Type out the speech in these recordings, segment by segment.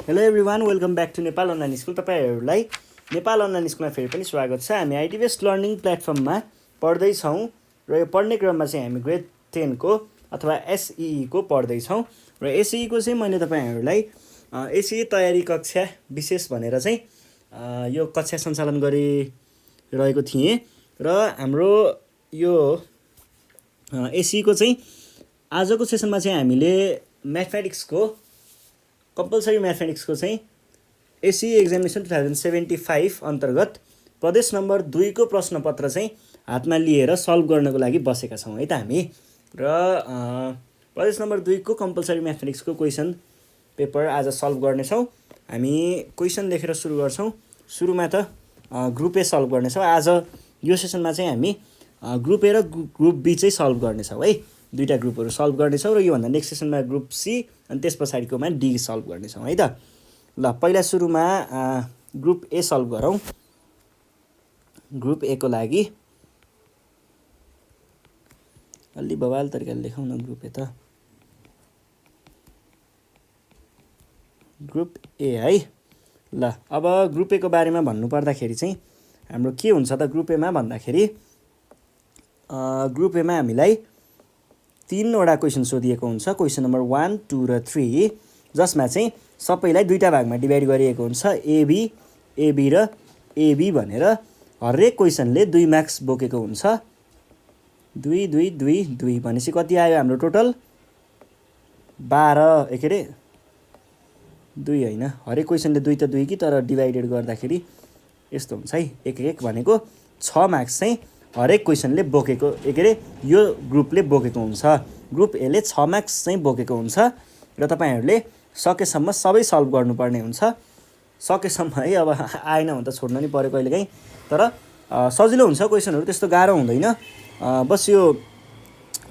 Hello everyone, welcome back to Nepal online school. तपाईँहरूलाई Nepal online स्कुलमा फेरि पनि स्वागत छ। हामी आइटी बेस्ड लर्निङ प्लेटफर्ममा पढ्दैछौँ र यो पढ्ने क्रममा चाहिँ हामी ग्रेड 10 को अथवा एसई को पढ्दैछौँ र एसई को चाहिँ मैले तपाईँहरूलाई एसई तयारी कक्षा विशेष भनेर चाहिँ यो कक्षा सञ्चालन गरिरहेको थिएँ र हाम्रो यो एसई को चाहिँ आजको सेसनमा चाहिँ हामीले म्याथमेटिक्सको कम्पलसरी म्याथमेटिक्सको चाहिँ एसई एक्जामिनेसन 2075 अन्तर्गत प्रदेश नम्बर 2 को प्रश्नपत्र चाहिँ हातमा लिएर सल्भ गर्नको लागि बसेका छौँ है त हामी। र प्रदेश नम्बर 2 को कम्पलसरी म्याथमेटिक्सको क्वेसन पेपर आज सल्भ गर्नेछौँ। हामी क्वेसन लेखेर सुरु गर्छौँ। सुरुमा त ग्रुप ए सल्भ गर्नेछौँ। आज यो सेसनमा चाहिँ हामी ग्रुप ए र ग्रुप बी चाहिँ सल्भ गर्नेछौँ है। दुईवटा ग्रुपहरू सल्भ गर्नेछौँ र योभन्दा नेक्स्ट सेसनमा ग्रुप सी अनि त्यस पछाडिकोमा डी सल्भ गर्नेछौँ है त। ल पहिला सुरुमा ग्रुप ए सल्भ गरौँ। ग्रुप ए को लागि अलि बवाल तरिकाले लेखौँ न ग्रुप ए त। ग्रुप ए है। ल अब ग्रुप ए को बारेमा भन्नुपर्दाखेरि चाहिँ हाम्रो के हुन्छ त ग्रुप एमा भन्दाखेरि ग्रुप एमा हामीलाई 3वटा क्वेसन सोधिएको हुन्छ। क्वेसन नम्बर 1, 2 र 3 जसमा चाहिँ सबैलाई दुईटा भागमा डिभाइड गरिएको हुन्छ। एबी, एबी र एबी भनेर हरेक क्वेसनले 2 मार्क्स बोकेको हुन्छ। 2 2 2 2 भनेपछि कति आयो हाम्रो टोटल 12 के अरे 2 होइन, हरेक क्वेसनले 2 त 2 कि तर डिभाइडेड गर्दाखेरि यस्तो हुन्छ है। एक भनेको 6 मार्क्स चाहिँ हरेक क्वेसनले बोकेको के अरे यो ग्रुपले बोकेको हुन्छ। ग्रुप एले 6 मार्क्स चाहिँ बोकेको हुन्छ र तपाईँहरूले सकेसम्म सबै सल्भ गर्नुपर्ने हुन्छ। सकेसम्म है, अब आएन भने त छोड्न नि पऱ्यो कहिलेकाहीँ, तर सजिलो हुन्छ क्वेसनहरू, त्यस्तो गाह्रो हुँदैन। बस यो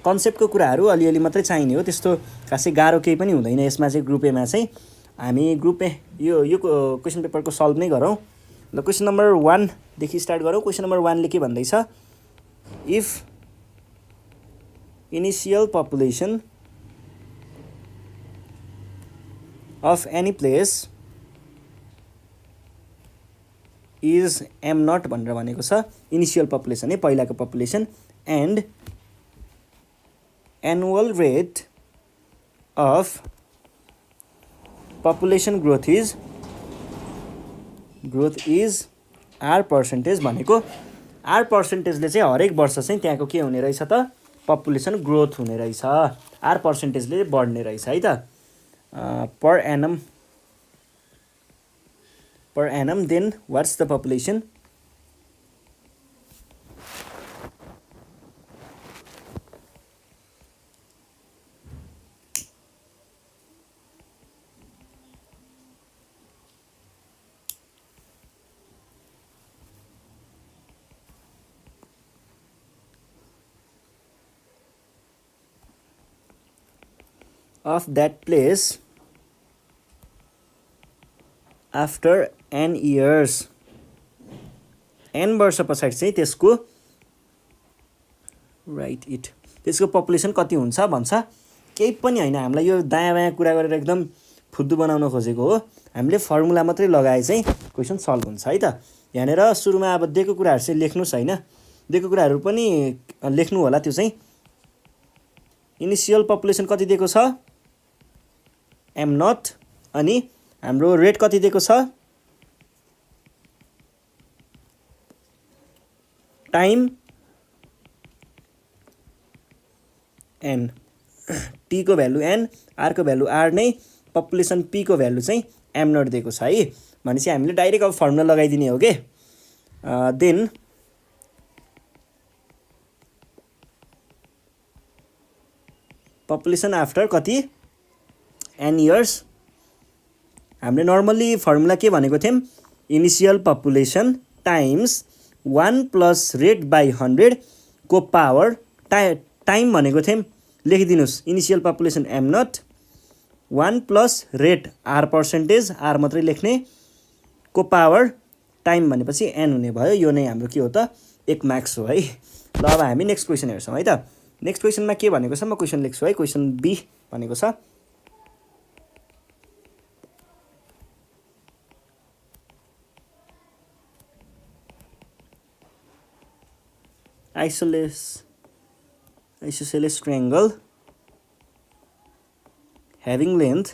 कन्सेप्टको कुराहरू अलिअलि मात्रै चाहिने हो, त्यस्तो खासै गाह्रो केही पनि हुँदैन यसमा चाहिँ। ग्रुप एमा चाहिँ हामी ग्रुप ए यो क्वेसन पेपरको सल्भ नै गरौँ। ल क्वेसन नम्बर 1 देखि स्टार्ट गरौँ। क्वेसन नम्बर 1 ले के भन्दैछ? If initial population of any place is m0 भनेर भनेको छ। इनिशियल पपुलेसन है, पहिलाको population, and annual rate of population growth is R percentage भनेको आर पर्सेन्टेजले चाहिँ हरेक वर्ष चाहिँ त्यहाँको के हुने रहेछ त पपुलेसन ग्रोथ हुने रहेछ। आर पर्सेन्टेजले बढ्ने रहेछ है त। per annum then what's the population? Of that place after n years, n वर्ष पछाडि चाहिँ त्यसको राइट इट त्यसको पपुलेसन कति हुन्छ भन्छ। केही पनि होइन, हामीलाई यो दायाँ बायाँ कुरा गरेर एकदम फुद्दु बनाउन खोजेको हो। हामीले फर्मुला मात्रै लगाए चाहिँ क्वेसन सल्भ हुन्छ है त। यहाँनिर सुरुमा अब दिएको कुराहरू चाहिँ लेख्नुहोस् होइन, दिएको कुराहरू पनि लेख्नु होला। त्यो चाहिँ इनिसियल पपुलेसन कति दिएको छ m0, अनि हाम्रो रेट कति दिएको छ टाइम n, t को भ्यालु n, r को भ्यालु r नै, पपुलेसन p को भ्यालु चाहिँ m0 दिएको छ है। भनेपछि हामीले डाइरेक्ट अब फर्मुला लगाइदिने हो के। देन पपुलेसन आफ्टर कति n इयर्स, हामीले नर्मल्ली फर्मुला के भनेको थियौँ? Initial population times 1 plus rate by 100 को पावर टाइम भनेको थियौँ। लेखिदिनुहोस् initial population m0 1 plus rate r percentage, r मात्रै लेख्ने, को पावर टाइम भनेपछि n हुने भयो। यो नै हाम्रो के हो त 1 मार्क्स हो है। ल अब हामी नेक्स्ट क्वेसन हेर्छौँ है त। नेक्स्ट क्वेसनमा के भनेको छ म क्वेसन लेख्छु है। क्वेसन बी भनेको छ isosceles triangle having length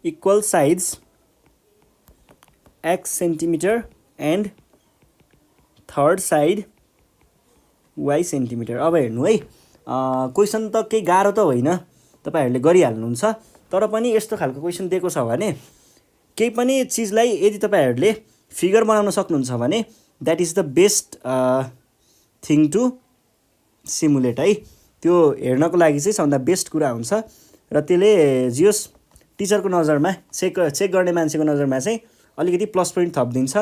equal sides x centimeter and third side y centimeter. अब हेर्नु है क्वेसन त केही गाह्रो त होइन, तपाईहरुले गरिहाल्नुहुन्छ, तर पनि यस्तो खालको क्वेसन दिएको छ भने केही पनि चीजलाई यदि तपाईहरुले फिगर बनाउन सक्नुहुन्छ भने that is the best thing to simulate है। त्यो हेर्नको लागि चाहिँ सबभन्दा बेस्ट कुरा हुन्छ र त्यसले जियोस् टिचरको नजरमा चेक गर्ने मान्छेको नजरमा चाहिँ अलिकति प्लस पोइन्ट थपिदिन्छ।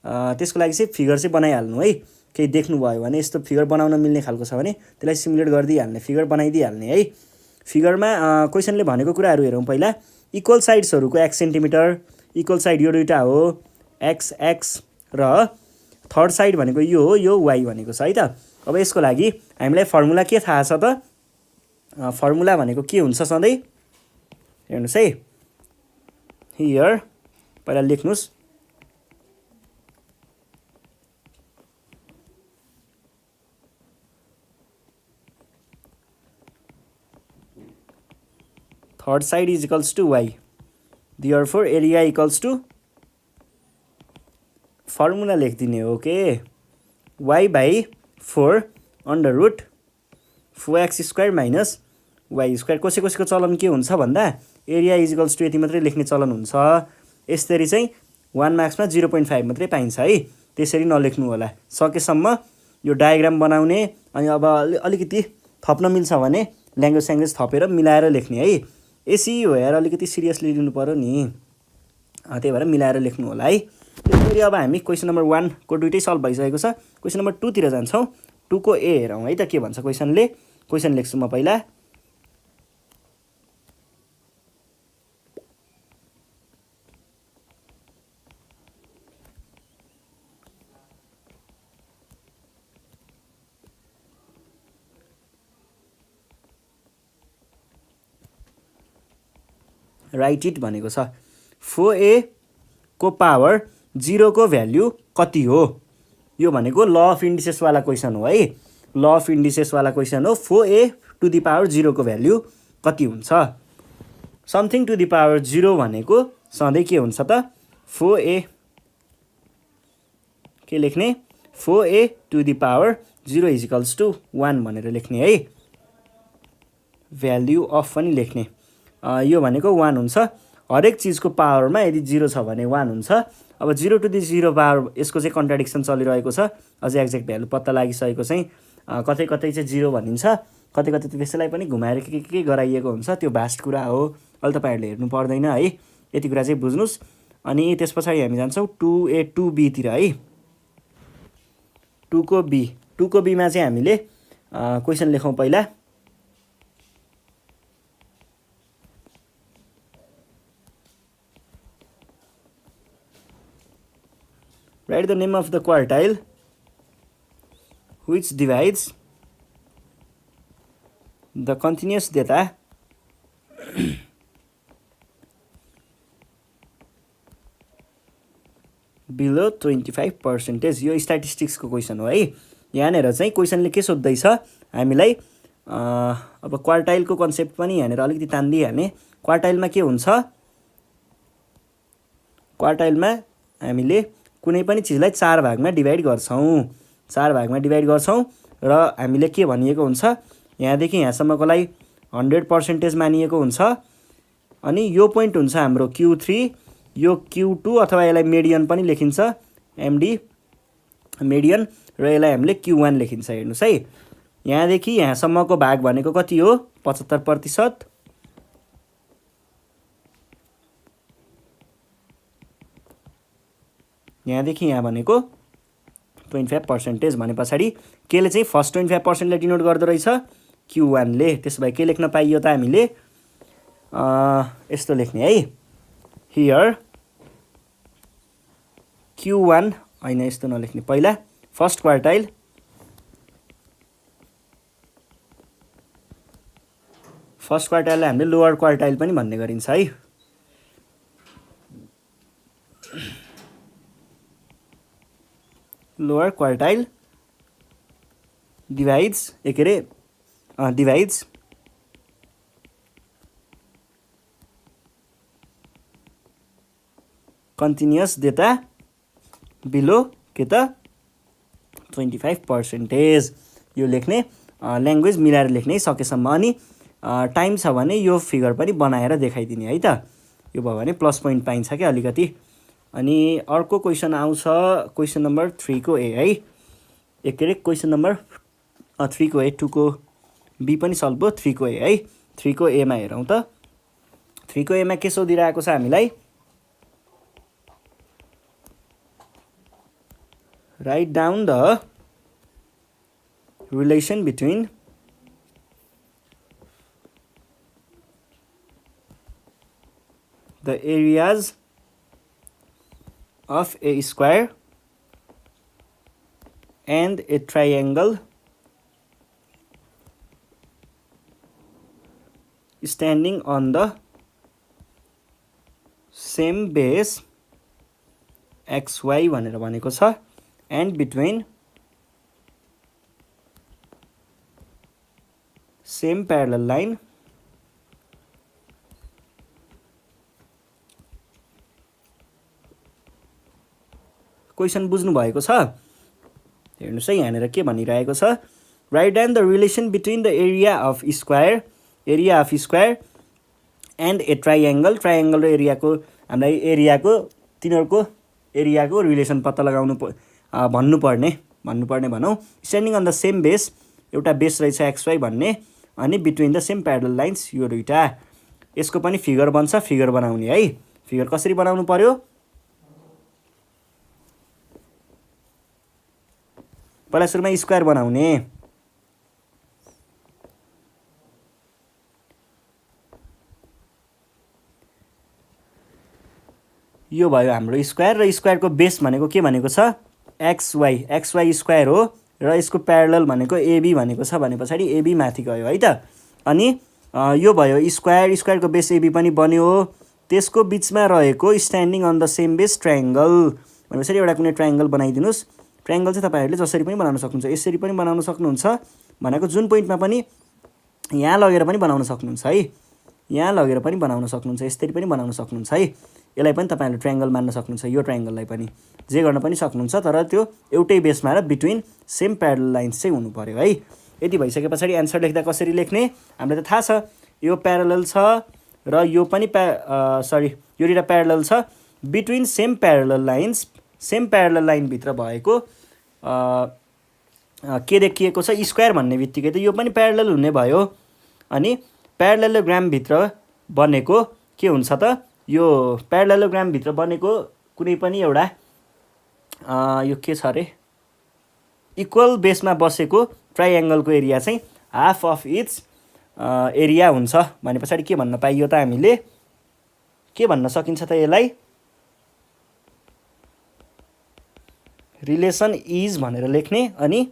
त्यसको लागि चाहिँ फिगर चाहिँ बनाइहाल्नु है। केही देख्नुभयो भने यस्तो फिगर बनाउन मिल्ने खालको छ भने त्यसलाई सिमुलेट गरिदिइहाल्ने, फिगर बनाइदिइहाल्ने है। फिगरमा क्वेसनले भनेको कुराहरू हेरौँ पहिला। इक्वल साइड्सहरूको x सेन्टिमिटर, इक्वल साइड यो दुईटा हो x र थर्ड साइड भनेको यो हो, यो y भनेको छ है त। अब यसको लागि हामीलाई फर्मुला के थाहा छ त? फर्मुला भनेको के हुन्छ सधैँ हेर्नुस् है। हियर पहिला लेख्नुस् third side is equals to y, therefore area equals to formula लेखिदिने हो के y by 4 under root 4x square minus y square। कसैको चलन के हुन्छ भन्दा एरिया इज इक्वल्स टु यति मात्रै लेख्ने चलन हुन्छ। यसरी चाहिँ 1 मार्क्समा 0.5 मात्रै पाइन्छ है। त्यसरी नलेख्नु होला सकेसम्म। यो डायग्राम बनाउने अनि अब अलिकति थप्न मिल्छ भने ल्याङ्ग्वेज थपेर मिलाएर लेख्ने है। एसी हो यार, अलिकति सिरियसली लिनु पर्यो नि, त्यही भएर मिलाएर लेख्नु होला है। त्यसरी अब हामी क्वेसन नम्बर 1 को दुईटै सल्भ भइसकेको छ। क्वेसन नम्बर 2 तिर जान्छौँ। 2 को ए हेरौँ है त के भन्छ क्वेसनले। क्वेसन लेख्छु म पहिला। राइट इट भनेको छ 4a को पावर 0 को भ्याल्यु कति हो। यो भनेको ल अफ इन्डिसेस वाला क्वेसन हो है। ल अफ इन्डिसेस वाला क्वेसन हो। 4a टु द पावर 0 को भ्याल्यु कति हुन्छ। समथिङ टु द पावर 0 भनेको सधैँ के हुन्छ त 4a के लेख्ने 4a to the power 0 is equals to 1 भनेर लेख्ने है। भ्याल्यु अफ पनि लेख्ने। यो भनेको 1 हुन्छ। हरेक चिजको पावरमा यदि 0 छ भने 1 हुन्छ। अब 0 टु द 0 पावर यसको चाहिँ कन्ट्राडिक्सन चलिरहेको छ। अझै एक्ज्याक्ट भ्यालु पत्ता लागिसकेको चाहिँ कतै कतै चाहिँ 0 भनिन्छ, कतै कतै त्यसैलाई पनि घुमाएर के गराइएको हुन्छ। त्यो भास्ट कुरा हो, अहिले तपाईँहरूले हेर्नु पर्दैन है। यति कुरा चाहिँ बुझ्नुस्। अनि त्यस पछाडि हामी जान्छौँ 2a 2b तिर है। 2 को b मा चाहिँ हामीले क्वेसन लेखौँ पहिला। Write the name of the quartile which divides the continuous data below 25%। यो स्ट्याटिस्टिक्सको क्वेसन हो है। यहाँनिर चाहिँ क्वेसनले के सोध्दैछ हामीलाई, अब क्वार्टाइलको कन्सेप्ट पनि यहाँनिर अलिकति तान्दिहाल्ने। क्वार्टाइलमा के हुन्छ, क्वार्टाइलमा हामीले कुनै पनि चिजलाई 4 भागमा डिभाइड गर्छौँ। 4 भागमा डिभाइड गर्छौँ र हामीले के भनिएको हुन्छ यहाँदेखि यहाँसम्मकोलाई 100% मानिएको हुन्छ। अनि यो पोइन्ट हुन्छ हाम्रो Q3, यो Q2 अथवा यसलाई मेडियन पनि लेखिन्छ MD मेडियन, र यसलाई हामीले Q1 लेखिन्छ। हेर्नुहोस् है, यहाँदेखि यहाँसम्मको भाग भनेको कति हो 75%। यहाँदेखि यहाँ भनेको 25% भने पछाडि केले चाहिँ फर्स्ट 25% लाई डिनोट गर्दो रहेछ Q1 ले। त्यसो भए के लेख्न पाइयो त हामीले यस्तो लेख्ने है। हियर Q1 हैन, यस्तो नलेख्ने। पहिला फर्स्ट क्वार्टाइल फर्स्ट क्वार्टाइललाई हामीले लोवर क्वार्टाइल पनि भन्ने गरिन्छ है। Lower quartile divides divides continuous data below के त 25%। यो लेख्ने ल्याङ्ग्वेज मिलाएर लेख्नै सकेसम्म। अनि टाइम छ भने यो फिगर पनि बनाएर देखाइदिने है त। यो भयो भने प्लस पोइन्ट पाइन्छ क्या अलिकति। अनि अर्को क्वेसन आउँछ क्वेसन नम्बर 3 को ए है। क्वेसन नम्बर 3 को ए, 2 को बी पनि सल्भ भयो, 3 को ए है। 3 को एमा हेरौँ त। 3 को एमा के सोधिरहेको छ हामीलाई, write down the relation between the areas of a square and a triangle standing on the same base xy भनेर भनेको छ, and between same parallel line question बुझ्नु भएको छ? हेर्नुस् है यहाँनिर के भनिरहेको छ, write down the relation between the area of square and a triangle. Triangle र एरियाको हामीलाई तिनीहरूको एरियाको रिलेसन पत्ता लगाउनु भन्नुपर्ने भनौँ। Standing on the same base, एउटा बेस रहेछ एक्सवाई भन्ने, अनि between the same parallel lines, यो दुईटा। यसको पनि फिगर बन्छ, फिगर बनाउने है। फिगर कसरी बनाउनु पर्यो, पहिला सुरुमा स्क्वायर बनाउने। यो भयो हाम्रो स्क्वायर, र स्क्वायरको बेस भनेको के भनेको छ, एक्सवाई स्क्वायर हो, र यसको प्यारलल भनेको एबी भनेको छ भने पछाडि एबी माथि गयो है त। अनि यो भयो स्क्वायरको बेस एबी पनि बन्यो। त्यसको बिचमा रहेको standing on the same base triangle भने पछाडि एउटा कुनै ट्रायङ्गल बनाइदिनुहोस्। ट्रायङ्गल चाहिँ तपाईँहरूले जसरी पनि बनाउन सक्नुहुन्छ, यसरी पनि बनाउन सक्नुहुन्छ भनेको जुन पोइन्टमा पनि यहाँ लगेर पनि बनाउन सक्नुहुन्छ है, यहाँ लगेर पनि बनाउन सक्नुहुन्छ, यसरी पनि बनाउन सक्नुहुन्छ है। यसलाई पनि तपाईँहरूले ट्रायङ्गल मान्न सक्नुहुन्छ, यो ट्रायङ्गललाई पनि जे गर्न पनि सक्नुहुन्छ, तर त्यो एउटै बेसमा र बिट्विन सेम प्यारलल लाइन्स चाहिँ हुनु पर्यो है। यति भइसके पछाडि एन्सर लेख्दा कसरी लेख्ने, हामीलाई त थाहा छ, यो प्यारलल छ र यो पनि यो दुईवटा प्यारलल छ। Between same parallel lines, same parallel लाइनभित्र भएको के देखिएको छ, स्क्वायर भन्ने बित्तिकै त यो पनि प्यारलल हुने भयो। अनि प्यारलेलोग्रामभित्र बनेको के हुन्छ त, यो प्यारलेलोग्रामभित्र बनेको कुनै पनि एउटा यो के छ अरे, इक्वल बेसमा बसेको ट्राइएङ्गलको एरिया चाहिँ हाफ अफ इट्स एरिया हुन्छ भने पछाडि के भन्न पाइयो त, हामीले के भन्न सकिन्छ त, यसलाई रिलेसन इज भनेर लेख्ने। अनि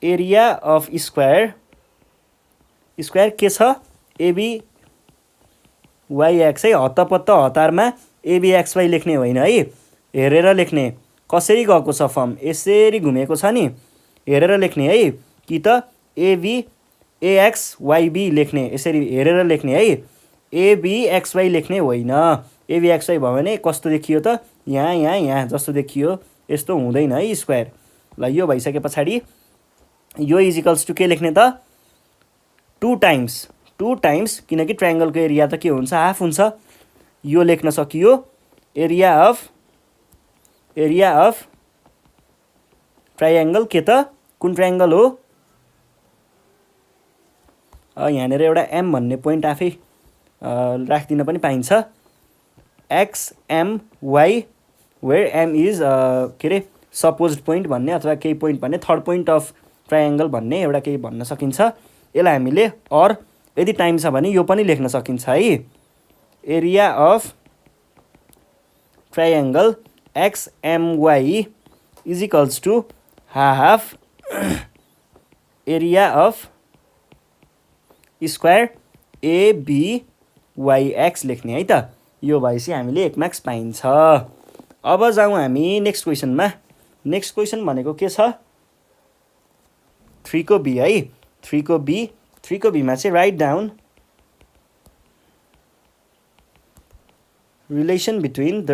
एरिया अफ स्क्वायर के छ, एबी वाइएक्स है, हतपत्त हतारमा एबिएक्सवाई लेख्ने होइन है, हेरेर लेख्ने। कसरी गएको छ फर्म, यसरी घुमेको छ नि, हेरेर लेख्ने है, कि त एबी एएक्स वाइबी लेख्ने, यसरी हेरेर लेख्ने है, एबिएक्सवाई लेख्ने होइन। एबिएक्सवाई भयो भने कस्तो देखियो त, यहाँ जस्तो देखियो, यस्तो हुँदैन है स्क्वायर। ल यो भइसके पछाडि यो इजिकल्स टु के लेख्ने त, 2 टाइम्स, किनकि ट्रायङ्गलको एरिया त के हुन्छ, हाफ हुन्छ। यो लेख्न सकियो, एरिया अफ ट्रायङ्गल के त, कुन ट्रायङ्गल हो, यहाँनिर एउटा एम भन्ने पोइन्ट आफै राखिदिन पनि पाइन्छ। XMY वेयर एम इज के अरे सपोज्ड पोइन्ट भन्ने, अथवा केही पोइन्ट भन्ने, थर्ड पोइन्ट अफ ट्रायङ्गल भन्ने एउटा केही भन्न सकिन्छ। यसलाई हामीले अर यदि टाइम छ भने यो पनि लेख्न सकिन्छ है, area of triangle XMY is equals to half area of square ABYX लेख्ने है त। यो भएपछि हामीले 1 मार्क्स पाइन्छ। अब जाउँ हामी नेक्स्ट क्वेसनमा। नेक्स्ट क्वेसन भनेको के छ 3 को बी है। 3 को बीमा चाहिँ write down relation between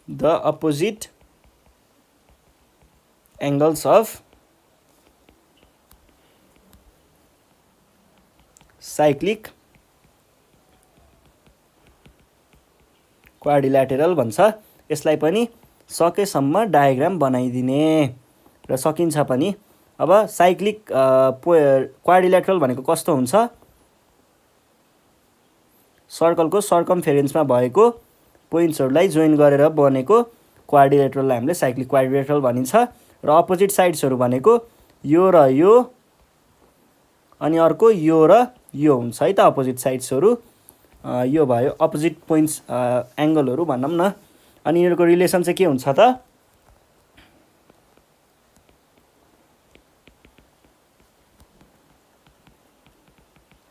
the opposite angles of cyclic quadrilateral भन्छ। यसलाई पनि सकेसम्म डायग्राम बनाइदिने र सकिन्छ पनि। अब साइक्लिक क्वाड्रिल्याटरल भनेको कस्तो हुन्छ सर्कलको सर्कमफेरेन्समा भएको पोइन्ट्सहरूलाई जोइन गरेर बनेको क्वाड्रिल्याटरललाई हामीले साइक्लिक क्वाड्रिल्याटरल भनिन्छ। र अपोजिट साइड्सहरू भनेको यो र यो अनि अर्को यो र यो हुन्छ है त। अपोजिट साइड्सहरू यो भयो अपोजिट पोइन्ट्स एङ्गलहरू भनौँ न। अनि यिनीहरूको रिलेसन चाहिँ के हुन्छ त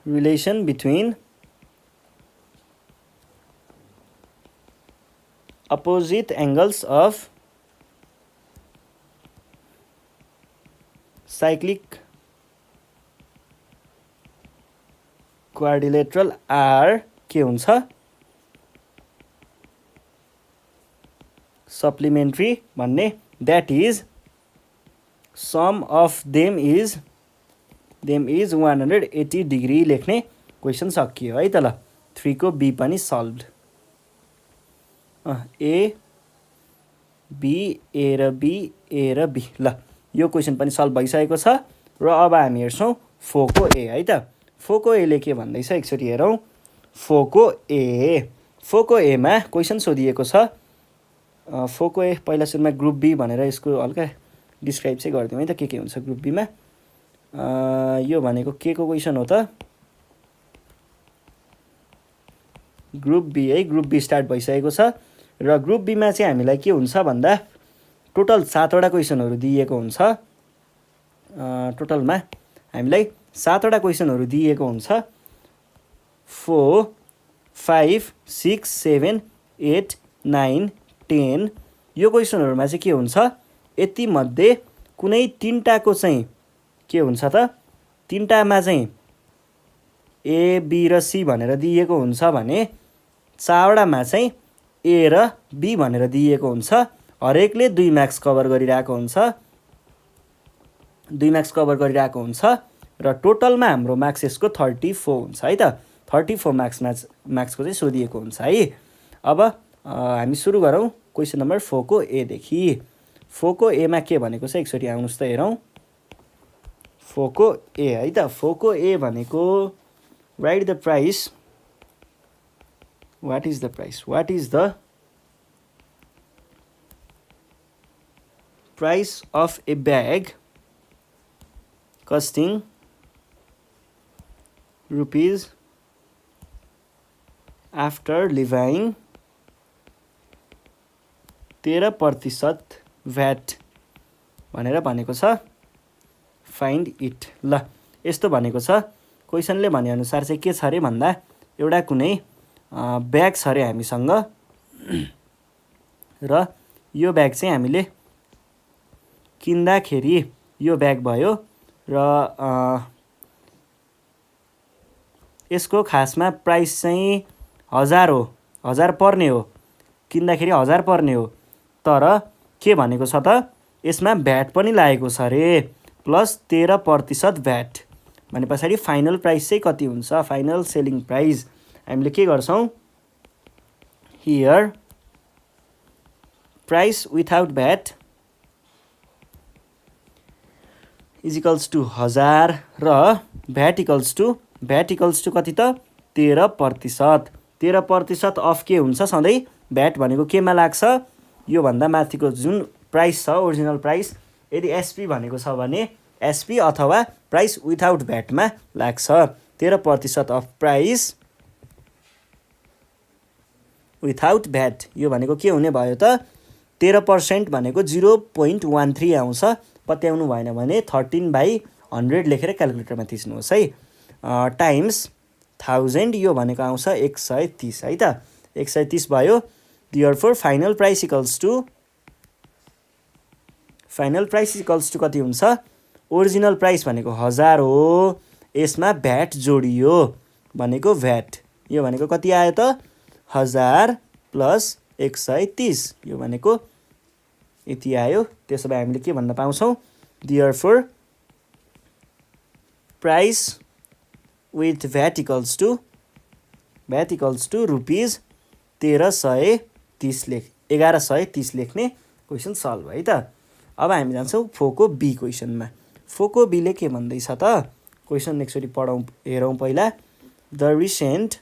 relation between opposite angles of cyclic quadrilateral are के हुन्छ supplementary भन्ने that is sum of them is 180 degree लेख्ने क्वेसन सकियो है त। ल 3 को बी पनि सल्भड। ए र बी ल यो क्वेसन पनि सल्भ भइसकेको छ। र अब हामी हेर्छौँ 4 को ए है त। 4 को एले के भन्दैछ एकचोटि हेरौँ। 4 को एमा क्वेसन सोधिएको छ 4 को ए पहिला सुरुमा ग्रुप बी भनेर यसको हल्का डिस्क्राइब चाहिँ गरिदिउँ है त के हुन्छ ग्रुप बीमा। यो भनेको के को क्वेसन हो त ग्रुप बी है। ग्रुप बी स्टार्ट भइसकेको छ र ग्रुप बीमा चाहिँ हामीलाई के हुन्छ भन्दा टोटल 7वटा क्वेसनहरू दिएको हुन्छ। टोटलमा हामीलाई 7वटा क्वेसनहरू दिएको हुन्छ 4 5 6 7 8 9 10। यो क्वेसनहरूमा चाहिँ के हुन्छ यति मध्ये कुनै 3टाको चाहिँ के हुन्छ त 3टामा चाहिँ ए बी र सी भनेर दिएको हुन्छ भने 4वटामा चाहिँ ए र बी भनेर दिएको हुन्छ। हरेकले 2 मार्क्स कभर गरिरहेको हुन्छ 2 मार्क्स कभर गरिरहेको हुन्छ र टोटलमा हाम्रो मार्क्स यसको 34 हुन्छ है त। 34 मार्क्सको चाहिँ सोधिएको हुन्छ है। अब हामी सुरु गरौँ क्वेसन नम्बर 4 को ए देखि। 4 को एमा के भनेको छ एकचोटि आउनुहोस् त हेरौँ। 4 को ए है त। 4 को ए भनेको right the price what is the price of a bag costing rupees after levying 13% VAT भनेर भनेको छ फाइन्ड इट। ल यस्तो भनेको छ क्वेसनले भने अनुसार चाहिँ के छ अरे भन्दा एउटा कुनै ब्याग छ अरे हामीसँग र यो ब्याग चाहिँ हामीले किन्दाखेरि यो ब्याग भयो र यसको खासमा प्राइस चाहिँ 1000 हो 1000 पर्ने हो किन्दाखेरि 1000 पर्ने हो। तर के भनेको छ त यसमा भ्याट पनि लागेको छ अरे प्लस 13% भ्याट भने पछाडि फाइनल प्राइस चाहिँ कति हुन्छ फाइनल सेलिङ प्राइस हामीले के गर्छौँ here price without VAT is equals to 1000 र भ्याट इक्वल्स टु कति त 13%। 13% अफ के हुन्छ सधैँ भ्याट भनेको केमा लाग्छ यो भन्दा माथिको जुन प्राइस छ ओरिजिनल प्राइस यदि एसपी भनेको छ भने एसपी अथवा प्राइस विथआउट भ्याटमा लाग्छ। 13% अफ प्राइस विथआउट भ्याट यो भनेको के हुने भयो त 13% भनेको 0.13 आउँछ। पत्याउनु भएन भने 13/100 लेखेर क्यालकुलेटरमा थिच्नुहोस् है। टाइम्स 1000 यो भनेको आउँछ 130 है त। 130 भयो। Therefore final price equals to कति हुन्छ? ओरिजिनल प्राइस भनेको 1000 हो, यसमा भ्याट जोडियो भनेको भ्याट, यो भनेको कति आयो त? 1000 प्लस 130, यो भनेको यति आयो। त्यसो भए हामीले के भन्न पाउँछौँ? Therefore price with VAT equals to rupees 1130 लेख्ने क्वेसन सल्भ है त। अब हामी जान्छौँ फोको बी क्वेसनमा। फोको बीले के भन्दैछ त? क्वेसन एकचोटि पढौँ, हेरौँ पहिला। द रिसेन्ट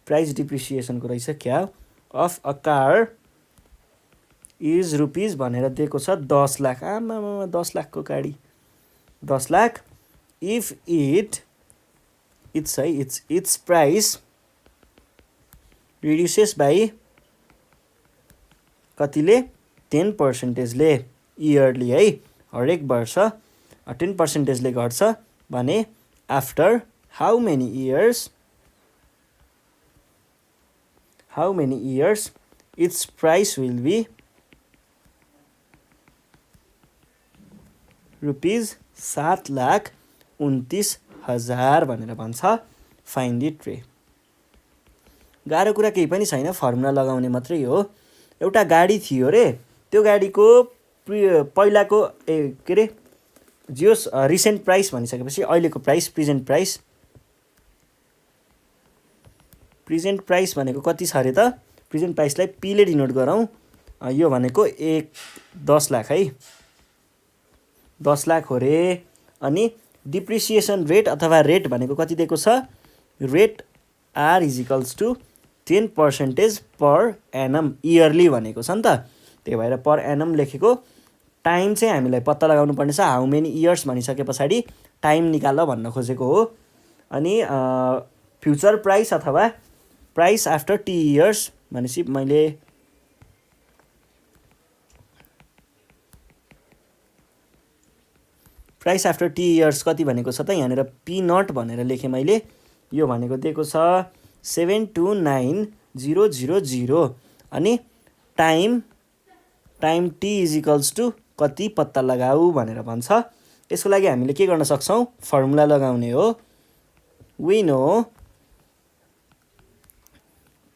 प्राइस डिप्रिसिएसनको रहेछ क्या of a car is rupees भनेर दिएको छ 10 लाख। आमा 10 लाखको गाडी 10 lakh. If it's price reduces by कतिले? 10% ले इयरली है, हरेक वर्ष 10% ले घट्छ भने after how many years its price will be rupees 7,29,000 भनेर भन्छ। फाइन्ड द ट्रे। गाह्रो कुरा केही पनि छैन, फर्मुला लगाउने मात्रै हो। एउटा गाडी थियो रे, त्यो गाडीको पहिलाको के अरे जियोस् रिसेन्ट प्राइस भनिसकेपछि अहिलेको प्राइस प्रेजेन्ट प्राइस भनेको कति छ अरे त? प्रेजेन्ट प्राइसलाई पीले डिनोट गरौँ। यो भनेको 10 लाख है, 10 लाख हो रे। अनि डिप्रिसिएसन रेट अथवा रेट भनेको कति दिएको छ? Rate R is equals to 10% per annum, yearly भनेको छ नि त। त्यही भएर पर एनम लेखेको। टाइम चाहिँ हामीलाई पत्ता लगाउनु पर्ने छ, हाउ मेनी इयर्स भनिसके पछाडि टाइम निकाल भन्न खोजेको हो। अनि फ्युचर प्राइस अथवा प्राइस आफ्टर टी इयर्स भनेपछि मैले प्राइस आफ्टर टी इयर्स कति भनेको छ त? यहाँनिर पी नट भनेर लेखेँ मैले। यो भनेको दिएको छ 729,000 अनि time T is equals to कति पत्ता लगाऊ भनेर भन्छ। यसको लागि हामीले के गर्न सक्छौँ? फर्मुला लगाउने हो। We know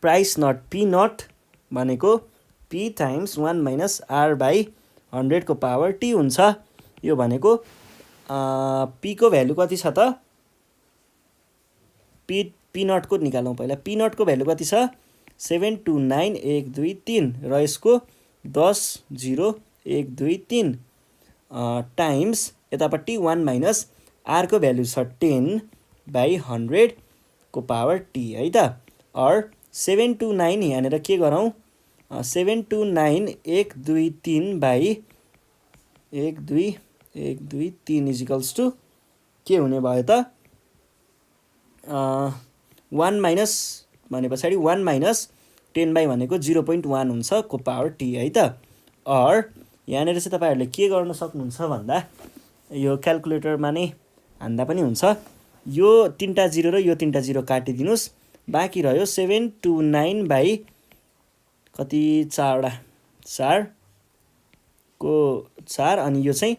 price naught P naught भनेको P times 1 minus R by 100 को पावर टी हुन्छ। यो भनेको पी को भ्यालु कति छ त? पी नटको निकालौँ पहिला। पी नटको भ्यालु कति छ? 729,123 र यसको 10,0123 टाइम्स यतापट्टि 1 माइनस आरको भ्यालु छ 10/100 को पावर टी है त। और 729 यहाँनिर के गरौँ? 729,123/123 इज इक्वल्स टु के हुने भयो त? 1 माइनस भने पछाडि 1 माइनस 10 भनेको 0.1 हुन्छ को पावर टी है त। और यहाँनिर चाहिँ तपाईँहरूले के गर्न सक्नुहुन्छ भन्दा यो क्यालकुलेटरमा नै हान्दा पनि हुन्छ। यो 3टा 0 र यो 3टा 0 काटिदिनुहोस्। बाँकी रह्यो 729 बाई कति 4 को 4 अनि यो चाहिँ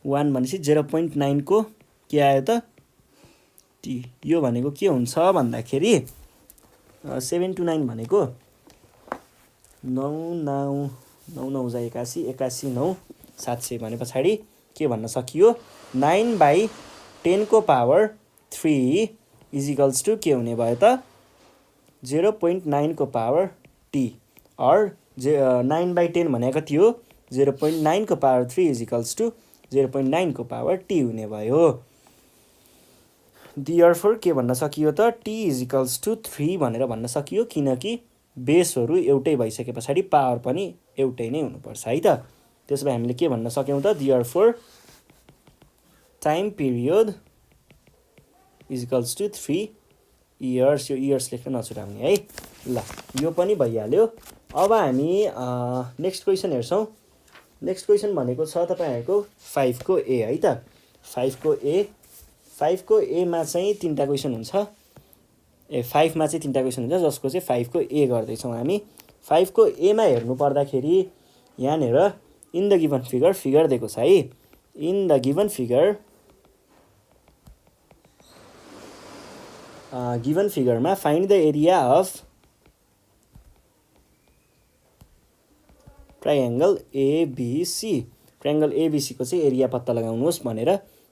1 भनेपछि 0.9 को के आयो त? टी। यो भनेको के हुन्छ भन्दाखेरि 729 भनेको 9,9,81,9,700 भने पछाडि के भन्न सकियो? 9/10 को पावर 3 इज इक्वल्स टु के हुने भयो त? 0.9 को पावर टी। और 9/10 भनेको कति हो? 0.9 को पावर 3 इज इक्वल्स टु 0.9 को पावर टी हुने भयो। देयरफोर के भन्न सकियो त? टी इज इक्वल्स टु 3 भनेर भन्न सकियो, किनकि बेसहरू एउटै भइसके पछाडि पावर पनि एउटै नै हुनुपर्छ है त। त्यसो भए हामीले के भन्न सक्यौँ त? Therefore time period is equals to 3 years, यो इयर्स लेख्न नछुटाउने है। ल यो पनि भइहाल्यो। अब हामी नेक्स्ट क्वेसन हेर्छौँ। नेक्स्ट क्वेसन भनेको छ तपाईँहरूको 5 को ए है त। 5 को एमा चाहिँ 3टा क्वेसन हुन्छ। 5 मा चाहिँ 3टा क्वेसन हुन्छ, जसको चाहिँ 5 को ए गर्दैछौँ हामी। 5 को एमा हेर्नु पर्दाखेरि यहाँनिर इन द गिभन फिगर दिएको छ है। इन द गिभन फिगरमा find the area of triangle ABC. Triangle एबिसीको चाहिँ एरिया पत्ता लगाउनुहोस् भनेर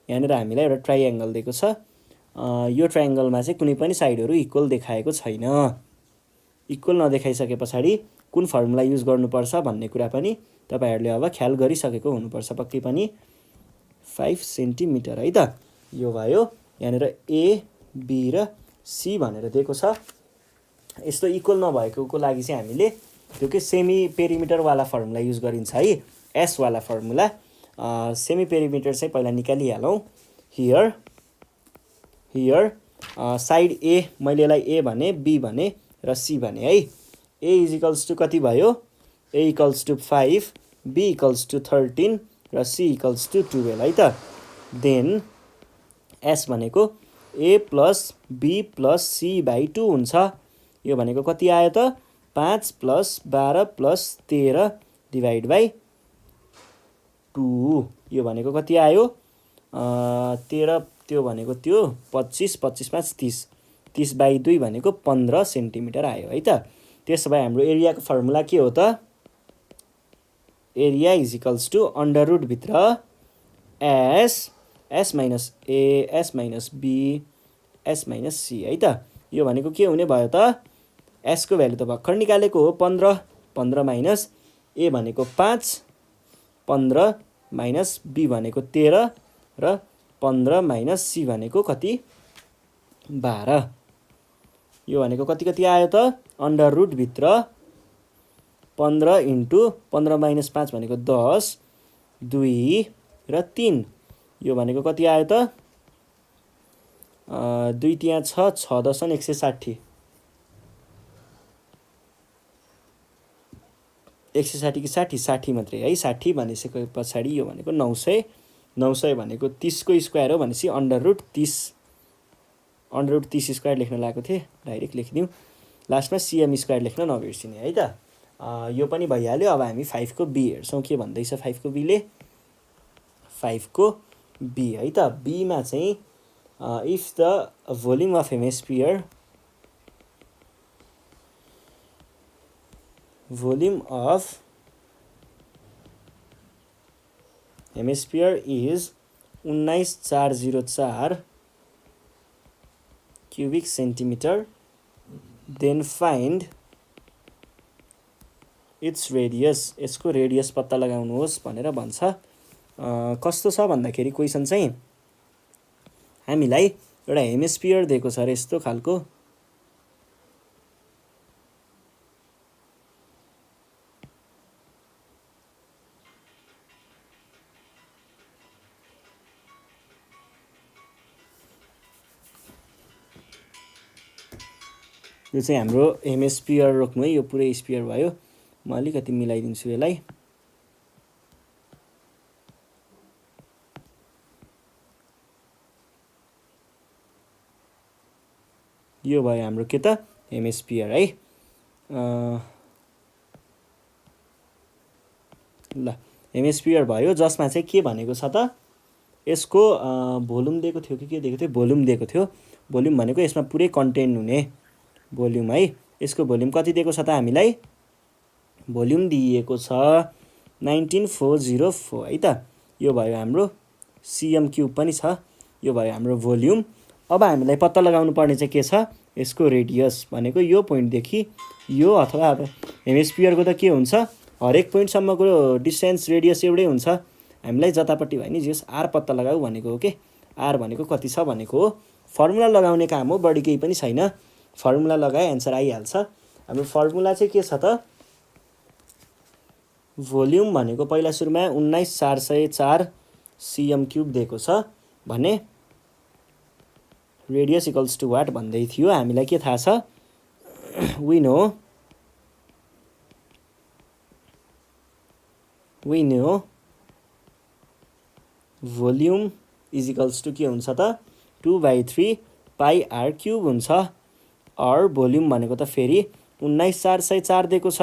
यहाँनिर हामीलाई एउटा ट्राइएङ्गल दिएको छ। यो ट्राइएङ्गलमा चाहिँ कुनै पनि साइडहरू इक्वल देखाएको छैन। इक्वल नदेखाइसके पछाडि कुन फर्मुला युज गर्नुपर्छ भन्ने कुरा पनि तपाईँहरूले अब ख्याल गरिसकेको हुनुपर्छ पक्कै पनि। 5 सेन्टिमिटर है त। यो भयो। यहाँनिर ए, बी र सी भनेर दिएको छ। यस्तो इक्वल नभएकोको लागि चाहिँ हामीले त्यो के सेमी पेरिमिटरवाला फर्मुला युज गरिन्छ है। एसवाला फर्मुला। सेमी पेरिमिटर चाहिँ पहिला निकालिहालौँ। हियर साइड ए मैले यसलाई ए भने, बी भने र सी भने है। ए इजिकल्स टु कति भयो? A equals to 5, B equals to 13 र सी इक्वल्स टु 12 है त। देन एस भनेको A plus B plus C by 2 हुन्छ। यो भनेको कति आयो त? 5 प्लस 12 प्लस 13 डिभाइड बाई 2। यो भनेको कति आयो? 13 त्यो भनेको त्यो 25, 25 5 30, 30 बाई 2 भनेको 15 सेन्टिमिटर आयो है त। त्यसो भए हाम्रो एरियाको फर्मुला के हो त? Area is equals to under root भित्र S minus A, S minus B, S minus C है त। यो भनेको के हुने भयो त? एसको भ्यालु त भर्खर निकालेको हो 15, 15 माइनस ए भनेको 5, 15 माइनस बी भनेको 13 र 15 माइनस सी भनेको कति? 12। यो भनेको कति आयो त? अन्डर रुट भित्र 15 इन्टु 15 माइनस 5 भनेको 10, 2 र 3। यो भनेको कति आयो त? 2 त्यहाँ 6 10 160। 160 कि 60? 60 मात्रै है। 60 भनिसके पछाडि यो भनेको 900। 900 भनेको 30 को स्क्वायर हो भनेपछि अन्डर रुट 30 स्क्वायर लेख्न लागेको थिएँ। डाइरेक्ट लेखिदिउँ। लास्टमा सिएम स्क्वायर लेख्न नबिर्सिने है त। यो पनि भइहाल्यो। अब हामी 5 को बी हेर्छौँ के भन्दैछ 5 को बीले। 5 को बी है त। बीमा चाहिँ if the volume of hemisphere is 19404 cubic centimetre, then find its radius. यसको रेडियस पत्ता लगाउनुहोस् भनेर भन्छ। कस्तो छ भन्दाखेरि क्वेसन चाहिँ हामीलाई एउटा हेमिस्फियर दिएको छ र यस्तो खालको। यो चाहिँ हाम्रो हेमिस्फियर रोक्नु है। यो पुरै स्फियर भयो। म अलिकति मिलाइदिन्छु यसलाई। यो भयो हाम्रो के त? हेमिस्फियर है। ल हेमिस्फियर भयो, जसमा चाहिँ के भनेको छ त? यसको भोल्युम दिएको थियो कि के दिएको थियो? भोल्युम दिएको थियो। भोल्युम भनेको यसमा पुरै कन्टेन्ट हुने भोल्युम है। यसको भोल्युम कति दिएको छ त हामीलाई? भोल्युम दिएको छ 19404 है त। यो भयो हाम्रो सिएम क्युब पनि छ। यो भयो हाम्रो भोल्युम। अब हामीलाई पत्ता लगाउनु पर्ने चाहिँ के छ? यसको रेडियस भनेको यो पोइन्टदेखि यो, अथवा अब हेमिस्फियरको त के हुन्छ? हरेक पोइन्टसम्मको डिस्टेन्स रेडियस एउटै हुन्छ। हामीलाई जतापट्टि भयो नि जस आर पत्ता लगाऊ भनेको हो के। आर भनेको कति छ भनेको हो। फर्मुला लगाउने काम हो, बढी केही पनि छैन। फर्मुला लगाए एन्सर आइहाल्छ। हाम्रो फर्मुला चाहिँ के छ त? भोल्युम भनेको पहिला सुरुमा 19404 सिएम क्युब दिएको छ भने रेडियस इक्वल्स टु वाट भन्दै थियो। हामीलाई के थाहा छ, we know volume is equals to के हुन्छ त 2/3 पाई आर क्युब हुन्छ। अर भोल्युम भनेको त फेरि 19,404 दिएको छ।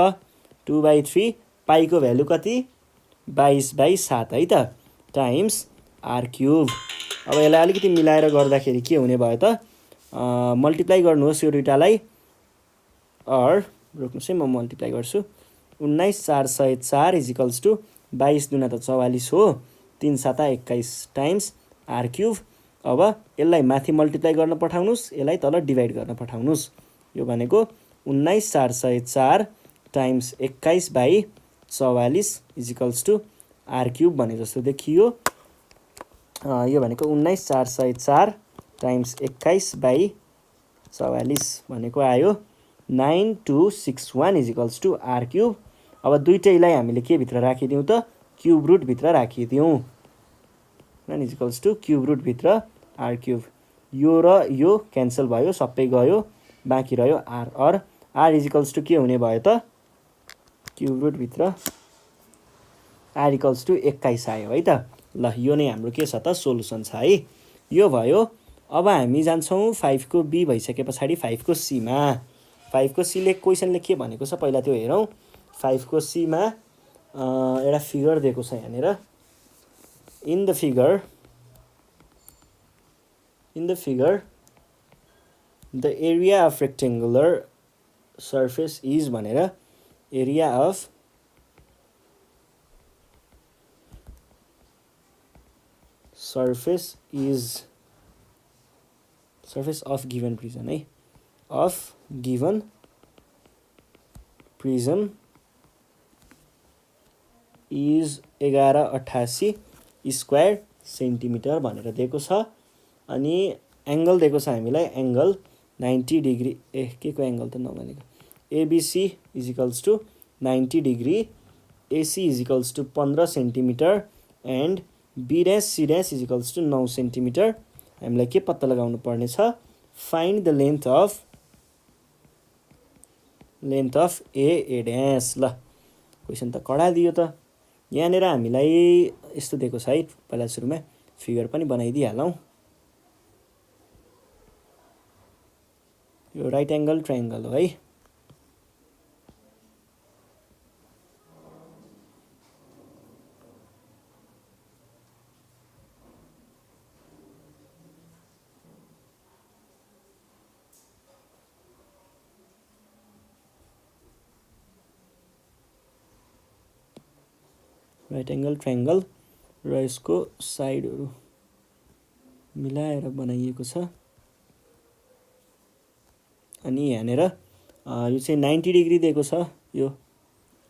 2/3 पाईको भ्यालु कति 22/7 है त, टाइम्स आर क्युब। अब यसलाई अलिकति मिलाएर गर्दाखेरि के हुने भयो त, मल्टिप्लाई गर्नुहोस् यो दुइटालाई। अर रोक्नुहोस् है, म मल्टिप्लाई गर्छु। 19,404 इज इक्वल्स टु 22 दुना त 44 हो, 3 7 21 टाइम्स आर क्युब। अब यसलाई माथि मल्टिप्लाई गर्न पठाउनुहोस्, यसलाई तल डिभाइड गर्न पठाउनुहोस्। यो भनेको 19,404 times 21/44 is equals to r cube भने जस्तो देखियो। यो भनेको 19,404 टाइम्स 21/44 भनेको आयो 9261 is equals to r cube. अब दुइटैलाई हामीले के भित्र राखिदिउँ त, क्युब रुट भित्र राखिदिउँ। Is equals to cube root भित्र आर क्युब। यो र यो क्यान्सल भयो, सबै गयो, बाँकी रह्यो R. Or R is equals to के हुने भयो त, क्युब रुट भित्र आर इक्वल्स टु 21 आयो है त। ल यो नै हाम्रो के छ त, सोलुसन छ है। यो भयो। अब हामी जान्छौँ 5 को बी भइसके पछाडि 5 को सीमा। 5 को सीले क्वेसनले के भनेको छ पहिला त्यो हेरौँ। 5 को सीमा एउटा फिगर दिएको छ यहाँनिर। In the figure the area of rectangular surface is भनेर, area of surface of given prism है, of given prism is 1188 square centimetre भनेर दिएको छ। अनि एङ्गल दिएको छ हामीलाई, एङ्गल 90 डिग्री। के को एङ्गल त नभनेको, ABC is equals to 90 degree, AC is equals to 15 centimetre and B dash C dash is equals to 9 centimetre. हामीलाई के पत्ता लगाउनु पर्ने छ, find the length of A dash. ल क्वेसन त कडा दियो त। यहाँनिर हामीलाई यस्तो दिएको छ है, पहिला सुरुमा फिगर पनि बनाइदिइहालौँ। यो राइट एङ्गल ट्रायङ्गल हो है। राइट एङ्गल ट्रायङ्गल र यसको साइडहरू मिलाएर बनाइएको छ। अनि यहाँनिर यो चाहिँ 90 डिग्री दिएको छ, यो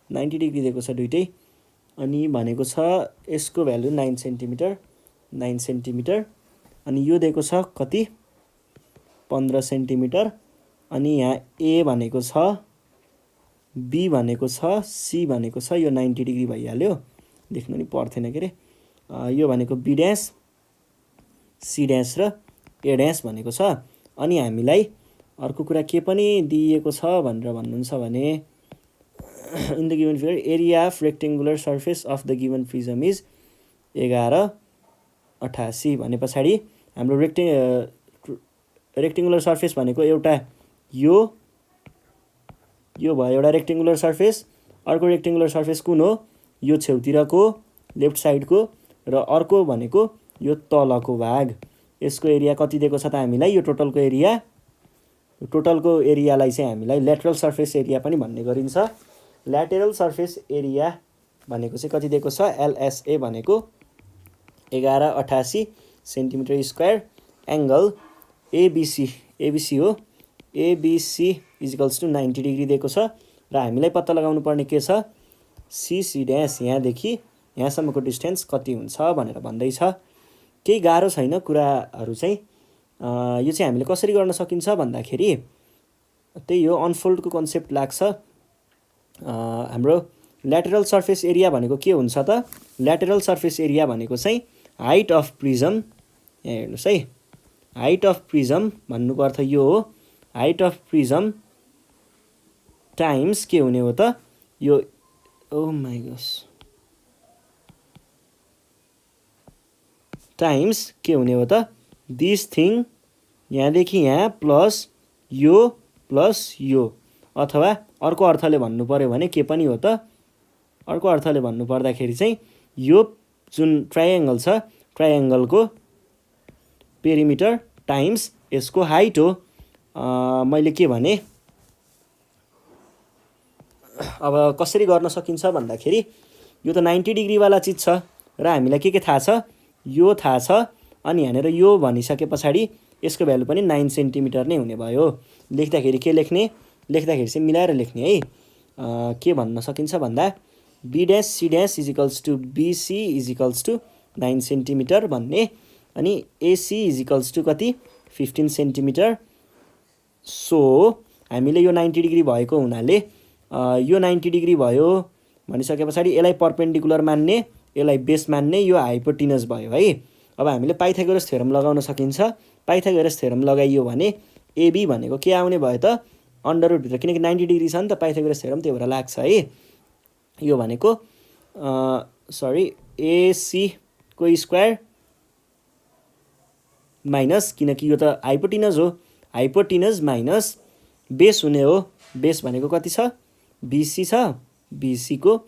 90 डिग्री दिएको छ दुइटै। अनि भनेको छ यसको भ्यालु 9 सेन्टिमिटर। अनि यो दिएको छ कति 15 सेन्टिमिटर। अनि यहाँ ए भनेको छ, बी भनेको छ, सी भनेको छ। यो 90 डिग्री भइहाल्यो, देख्नु नि पर्थेन के अरे। यो भनेको बी ड्यास, सी ड्यास र ए ड्यास भनेको छ। अनि हामीलाई अर्को कुरा के पनि दिएको छ भनेर भन्नुहुन्छ भने, in the given figure area of rectangular surface of the given prism is 1188 भने पछाडि हाम्रो रेक्टेङ्गुलर सर्फेस भनेको एउटा यो भयो एउटा रेक्टेङ्गुलर सर्फेस। अर्को रेक्टेङ्गुलर सर्फेस कुन हो, यो छेउतिरको लेफ्ट साइडको, र अर्को भनेको यो तलको भाग। यसको एरिया कति दिएको छ त हामीलाई, यो टोटलको एरियालाई चाहिँ हामीलाई ल्याटरल सर्फेस एरिया पनि भन्ने गरिन्छ। ल्याटरल सर्फेस एरिया भनेको चाहिँ कति दिएको छ, एलएसए भनेको 1188 सेन्टिमिटर स्क्वायर। एङ्गल एबिसी हो, ABC is equals to 90 degree दिएको छ। र हामीलाई पत्ता लगाउनु पर्ने के छ, सी ड्यास यहाँदेखि यहाँसम्मको डिस्टेन्स कति हुन्छ भनेर भन्दैछ। केही गाह्रो छैन कुराहरू चाहिँ। यो चाहिँ हामीले कसरी गर्न सकिन्छ भन्दाखेरि, त्यही हो अनफोल्डको कन्सेप्ट लाग्छ। हाम्रो ल्याटरल सर्फेस एरिया भनेको के हुन्छ त, ल्याटरल सर्फेस एरिया भनेको चाहिँ हाइट अफ प्रिजम, यहाँ हेर्नुहोस् है, हाइट अफ प्रिजम भन्नुको अर्थ यो हो, हाइट अफ प्रिजम टाइम्स के हुने हो त यो, ओ माई गस, टाइम्स के हुने हो त दिस थिङ, यहाँदेखि यहाँ प्लस यो, अथवा अर्को अर्थले भन्नु पर्यो भने के पनि हो त, अर्को अर्थले भन्नु पर्दाखेरि चाहिँ यो जुन ट्रायङ्गल छ, ट्रायङ्गलको पेरिमिटर टाइम्स यसको हाइट हो। मैले के भने, अब कसरी गर्न सकिन्छ भन्दाखेरि यो त 90 डिग्रीवाला चिज छ र हामीलाई के थाहा छ, यो थाहा छ, अनि यहाँनिर यो भनिसके पछाडि यसको भ्यालु पनि 9 सेन्टिमिटर नै हुने भयो। लेख्दाखेरि के लेख्ने, लेख्दाखेरि चाहिँ मिलाएर लेख्ने है। के भन्न सकिन्छ भन्दा B dash C dash is equals to BC is equals to 9 centimetre भन्ने, अनि एसी इजिकल्स टु कति 15 सेन्टिमिटर। सो हामीले यो 90 डिग्री भएको हुनाले यो 90 डिग्री भयो भनिसके पछाडि यसलाई पर्पेन्डिकुलर मान्ने, यसलाई बेस मान्ने, यो हाइपोटिनस भयो है। अब हामीले पाइथागोरस थ्योरम लगाउन सकिन्छ। पाइथागोरस थ्योरम लगाइयो भने एबी भनेको के आउने भयो त अन्डर रुटभित्र, किनकि 90 डिग्री छ नि त पाइथागोरस थ्योरम, त्यही भएर लाग्छ है। यो भनेको सरी एसी को स्क्वायर माइनस, किनकि यो त हाइपोटिनस हो, हाइपोटिनस माइनस बेस हुने हो, बेस भनेको कति छ बिसी छ, बिसी को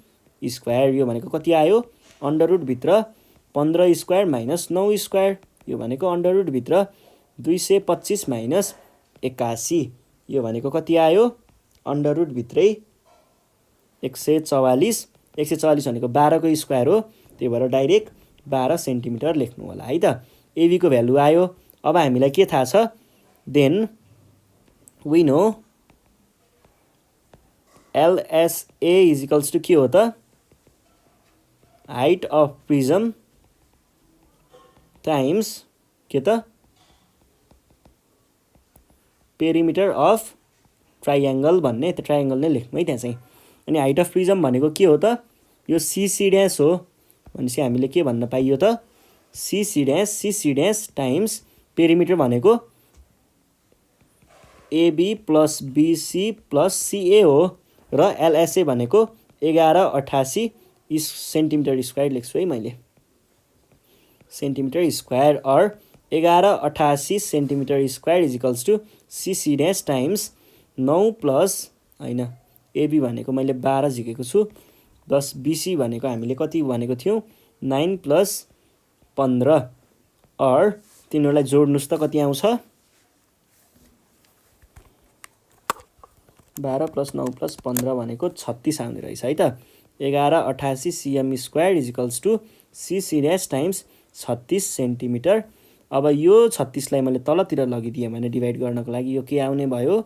स्क्वायर, यो भनेको कति आयो अन्डर रुटभित्र 15 स्क्वायर माइनस 9 स्क्वायर, यो भनेको अन्डर रुटभित्र 225 माइनस 81, यो भनेको कति आयो अन्डर रुटभित्रै 144, 144 भनेको 12 को स्क्वायर हो, त्यही भएर डाइरेक्ट 12 सेन्टिमिटर लेख्नु होला है त। एबी को भ्यालु आयो। अब हामीलाई के थाहा छ, then we know LSA is equals to के हो त हाइट अफ प्रिजम टाइम्स के त पेरिमिटर अफ ट्राइएङ्गल भन्ने, त ट्राइएङ्गल नै लेख्नु है त्यहाँ चाहिँ। अनि हाइट अफ प्रिजम भनेको के हो त, यो सिसी ड्यास हो भनेपछि हामीले के भन्न पाइयो त सिसी ड्यास टाइम्स पेरिमिटर भनेको एबी प्लस बिसी प्लस सिए हो, र एलएसए भनेको 1188 सेन्टिमिटर स्क्वायर लेख्छु है मैले, सेन्टिमिटर स्क्वायर, और 1188 centimetre square is equals to CC dash times 9 plus होइन एबी भनेको मैले 12 झिकेको छु, प्लस बिसी भनेको हामीले कति भनेको थियौँ 9 प्लस 15, और तिनीहरूलाई जोड्नुस् त कति आउँछ 12 प्लस 9 प्लस 15 भनेको 36 आउने रहेछ है त। 1188 cm square is equals to CC dash times 36 centimetre. अब यो 36 लाई मैले तलतिर लगिदिएँ भने डिभाइड गर्नको लागि यो के आउने भयो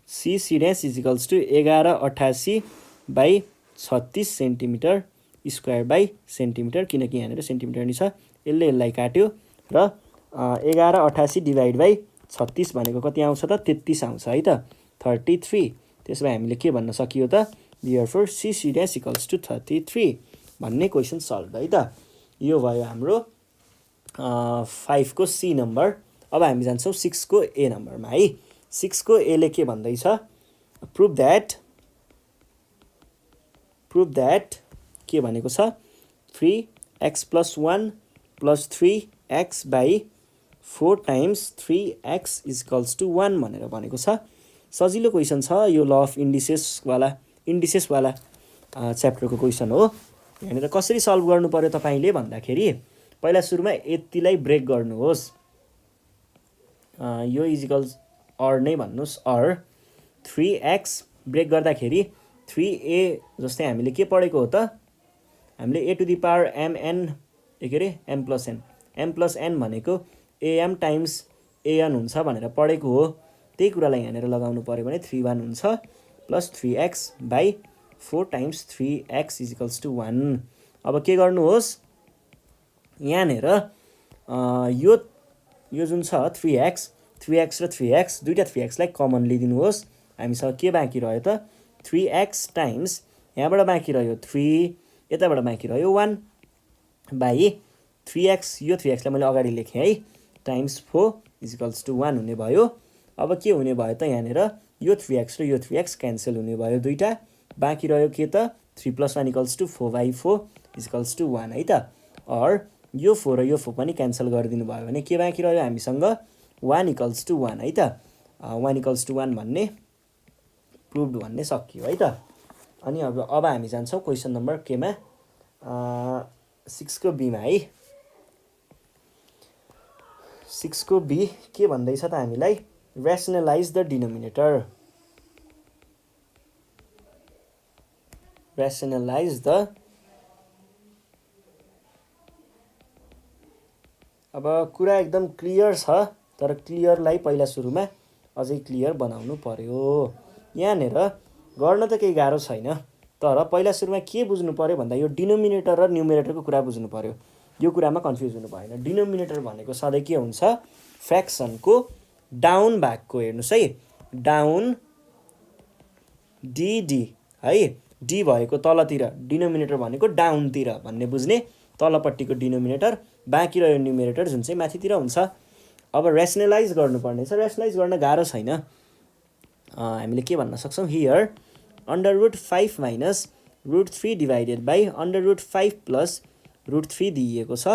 CC dash is equals to 1188 by 36 centimetre square by centimetre, किनकि यहाँनिर सेन्टिमिटर नि छ, यसले यसलाई काट्यो र 1188 डिभाइड बाई 36 भनेको कति आउँछ त 33 आउँछ है त, 33। त्यसो भए हामीले के भन्न सकियो त therefore CC dash equals to 33 भन्ने क्वेसन सल्भ है त। यो भयो हाम्रो 5 को सी नम्बर। अब हामी जान्छौँ 6 को ए नम्बरमा है। 6 को एले के भन्दैछ, प्रुभ द्याट के भनेको छ 3x + 1 + 3x by 4 times 3x equals to 1 भनेर भनेको छ। सजिलो क्वेसन छ यो, ल अफ इन्डिसेसवाला च्याप्टरको क्वेसन हो। यहाँनिर कसरी सल्भ गर्नु पर्यो तपाईँले भन्दाखेरि पहिला सुरुमा यतिलाई ब्रेक गर्नुहोस्, यो इजिकल्स अर नै भन्नुहोस्, अर 3x ब्रेक गर्दाखेरि 3a जस्तै हामीले के पढेको हो त, हामीले a to the power mn के अरे m प्लस n भनेको am टाइम्स an हुन्छ भनेर पढेको हो। त्यही कुरालाई यहाँनिर लगाउनु पर्यो भने 3 हुन्छ plus 3x by 4 times 3x is equals to 1। अब के गर्नुहोस् यहाँनिर यो जुन छ 3x र 3x दुईटा 3x लाई कमन लिइदिनुहोस्। हामीसँग के बाँकी रह्यो त 3x टाइम्स यहाँबाट बाँकी रह्यो 3, यताबाट बाँकी रह्यो 1 बाई 3x, यो 3x लाई मैले अगाडि लेखेँ है, टाइम्स 4 इजिकल्स टु 1 हुने भयो। अब के हुने भयो त यहाँनिर यो 3x र यो 3x क्यान्सल हुने भयो दुईवटा। बाँकी रह्यो के त 3 + 1 = 4/4 इजिकल्स टु 1 है त। अर यो 4 र यो 4 पनि क्यान्सल गरिदिनु भयो भने के बाँकी रह्यो हामीसँग 1 = 1 है त। 1 = 1 भन्ने प्रुभड भन्ने सकियो है त। अनि अब हामी जान्छौँ क्वेसन नम्बर केमा 6 को बीमा है। 6 को बी के भन्दैछ त हामीलाई rationalize the denominator. Rationalize the अब कुरा एकदम क्लियर छ तर क्लियरलाई पहिला सुरुमा अझै क्लियर बनाउनु पर्यो। यहाँनिर गर्न त केही गाह्रो छैन तर पहिला सुरुमा के बुझ्नु पर्यो भन्दा यो डिनोमिनेटर र न्युमिनेटरको कुरा बुझ्नु पर्यो। यो कुरामा कन्फ्युज हुनु भएन। डिनोमिनेटर भनेको सधैँ के हुन्छ फ्र्याक्सनको डाउन भागको हेर्नुहोस् है डाउन डी है डी भएको तलतिर डिनोमिनेटर भनेको डाउनतिर भन्ने बुझ्ने तलपट्टिको डिनोमिनेटर बाँकी रह्यो न्युमिनेटर जुन चाहिँ माथितिर हुन्छ। अब रेसनलाइज गर्नुपर्ने छ। रेसनलाइज गर्न गाह्रो छैन। हामीले के भन्न सक्छौँ हियर √5 - √3 डिभाइडेड बाई √5 + √3 दिइएको छ।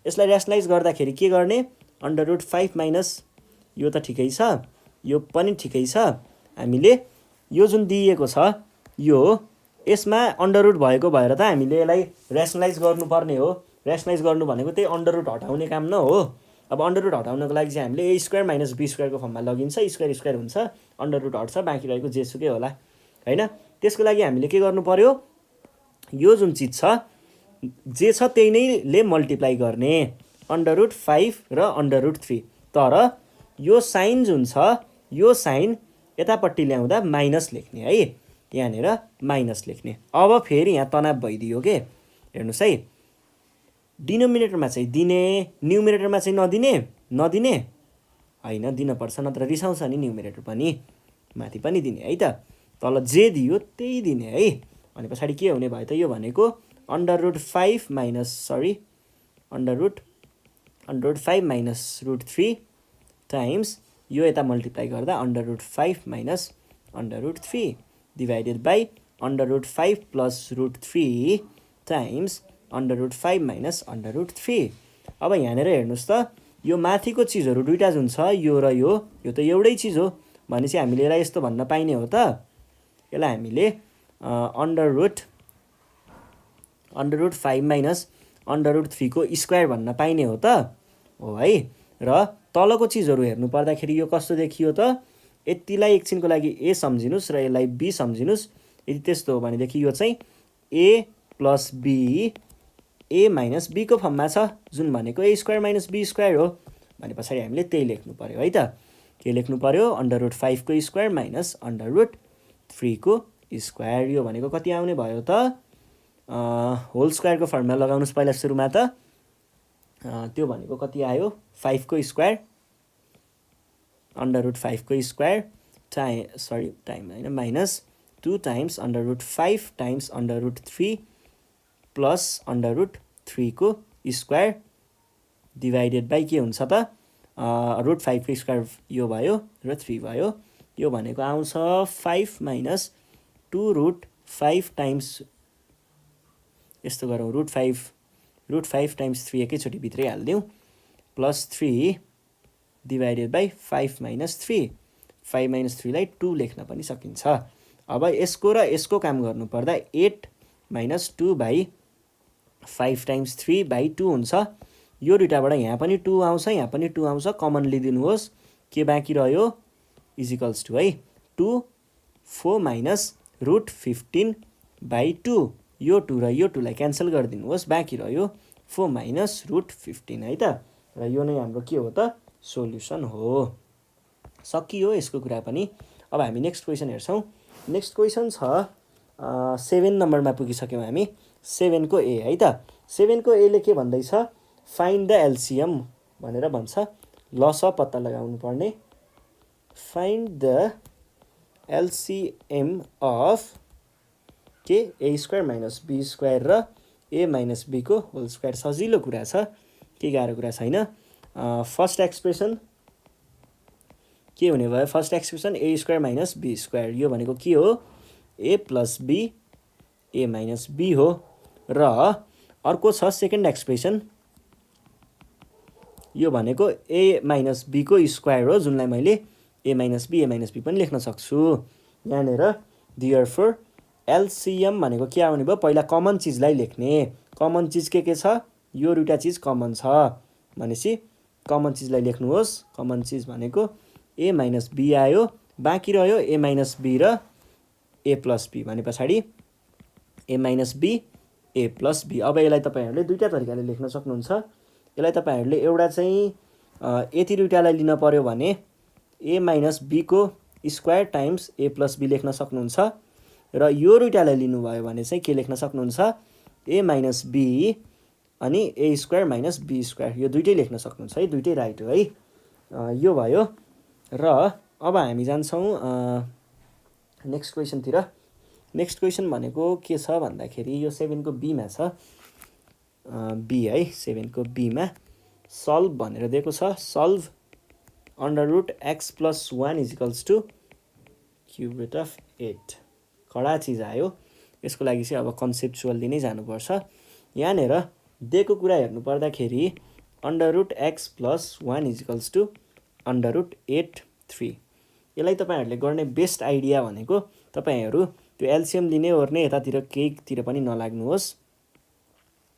यसलाई रेसनलाइज गर्दाखेरि के गर्ने √5 - यो त ठिकै छ यो पनि ठिकै छ। हामीले यो जुन दिइएको छ यो यसमा अन्डर रुट भएको भएर त हामीले यसलाई रेसनलाइज गर्नुपर्ने हो। रेसनलाइज गर्नु भनेको त्यही अन्डर रुट हटाउने काम न हो। अब अन्डर रुट हटाउनको लागि चाहिँ हामीले a² - b² को फर्ममा लगिन्छ। स्क्वायर हुन्छ अन्डर रुट हट्छ बाँकी रहेको जेसुकै होला हैन। त्यसको लागि हामीले के गर्नु पर्यो यो जुन चिज छ जे छ त्यही नै ले मल्टिप्लाई गर्ने √5 र √3 तर यो साइन जुन छ यो साइन यतापट्टि ल्याउँदा माइनस लेख्ने है यहाँनिर माइनस लेख्ने। अब फेरि यहाँ तनाव भइदियो के हेर्नुहोस् है डिनोमिनेटरमा चाहिँ दिने न्युमिनेटरमा चाहिँ नदिने हैन दिनपर्छ नत्र रिसाउँछ नि न्युमिनेटर पनि माथि पनि दिने है त। तल जे दियो त्यही दिने है। अनि पछाडि के हुने भयो त यो भनेको √5 - √3 टाइम्स यो यता मल्टिप्लाई गर्दा √5 - √3 डिभाइडेड बाई √5 + √3 टाइम्स √5 - √3। अब यहाँनिर हेर्नुहोस् त यो माथिको चिजहरू दुईवटा जुन छ यो र यो त एउटै चिज हो भनेपछि हामीले यसलाई यस्तो भन्न पाइने हो त। यसलाई हामीले √5 - √3 को स्क्वायर भन्न पाइने हो त हो है। र तलको चिजहरू हेर्नु पर्दाखेरि यो कस्तो देखियो त यतिलाई एकछिनको लागि ए सम्झिनुस् र यसलाई बी सम्झिनुस्। यदि त्यस्तो हो भनेदेखि यो चाहिँ a + b a - b को फर्ममा छ जुन भनेको a² - b² हो भने पछाडि हामीले त्यही लेख्नु पर्यो है त। के लेख्नु पर्यो √5 को स्क्वायर - √3 को स्क्वायर। यो भनेको कति आउने भयो त होल स्क्वायरको फर्ममा लगाउनुस् पहिला सुरुमा त त्यो भनेको कति आयो 5 को स्क्वायर √5 को स्क्वायर टाइम हैन -2 टाइम्स √5 टाइम्स √3 प्लस √3 को स्क्वायर डिभाइडेड बाई के हुन्छ त √5 को स्क्वायर यो भयो र 3 भयो। यो भनेको आउँछ 5 - 2√5 टाइम्स यस्तो गरौँ √5 टाइम्स 3 एकैचोटि भित्रै हालिदिउँ प्लस 3 डिभाइडेड बाई 5 - 3 5 - 3 लाई 2 लेख्न पनि सकिन्छ। अब यसको र यसको काम गर्नुपर्दा 8 - 2/5 टाइम्स 3/2 हुन्छ। यो दुईटाबाट यहाँ पनि 2 आउँछ यहाँ पनि 2 आउँछ कमन लिदिनुहोस् के बाँकी रह्यो इजिकल्स टु है 2 4 - √15/2 यो 2 र यो 2 लाई क्यान्सल गरिदिनुहोस् बाँकी रह्यो 4 - √15 है त। र यो नै हाम्रो के हो त सोल्युसन हो। सकियो यसको कुरा पनि। अब हामी नेक्स्ट क्वेसन हेर्छौँ। नेक्स्ट क्वेसन छ 7 नम्बरमा पुगिसक्यौँ हामी 7 को ए है त। 7 को ए ले के भन्दैछ फाइन्ड द एलसिएम भनेर भन्छ। लस पत्ता लगाउनु पर्ने फाइन्ड द एलसिएम अफ के a² - b² र a - b को होल स्क्वायर। सजिलो कुरा छ के गाह्रो कुरा छैन। फर्स्ट एक्सप्रेसन के हुने भयो first expression A square minus B square यो भनेको के हो A plus B A minus B हो र अर्को छ सेकेन्ड एक्सप्रेसन यो भनेको ए माइनस बी को स्क्वायर हो जुनलाई मैले ए माइनस बी पनि लेख्न सक्छु यहाँनिर देयरफोर एलसीएम भनेको के आउने भयो पहिला कमन चिजलाई लेख्ने कमन चिज के छ यो दुईटा चिज कमन छ भनेपछि कमन चिजलाई लेख्नुहोस् कमन चिज भनेको ए माइनस बी आयो बाँकी रह्यो ए माइनस बी र ए प्लस बी भने पछाडि A minus B A plus B अब यसलाई तपाईँहरूले दुईटा तरिकाले लेख्न सक्नुहुन्छ यसलाई तपाईँहरूले एउटा चाहिँ यति दुईटालाई लिन पर्यो भने ए माइनस बी को square times A plus B लेख्न सक्नुहुन्छ र यो दुईटालाई लिनुभयो भने चाहिँ के लेख्न सक्नुहुन्छ ए माइनस बी अनि ए स्क्वायर माइनस बी स्क्वायर यो दुइटै लेख्न सक्नुहुन्छ है दुइटै राइट हो है यो भयो र अब हामी जान्छौँ नेक्स्ट क्वेसनतिर नेक्स्ट क्वेसन भनेको के छ भन्दाखेरि यो 7 को बीमा छ बी है 7 को बीमा सल्भ भनेर दिएको छ solve under root X plus 1 is equals to cube root of 8 कडा चिज आयो यसको लागि चाहिँ अब कन्सेप्चुअली नै जानुपर्छ यहाँनिर दिएको कुरा हेर्नु पर्दाखेरि under root X plus 1 is equals to under root 8 3 यसलाई तपाईँहरूले गर्ने बेस्ट आइडिया भनेको तपाईँहरू त्यो एलसीएम लिने ओर्ने यतातिर केहीतिर पनि नलाग्नुहोस्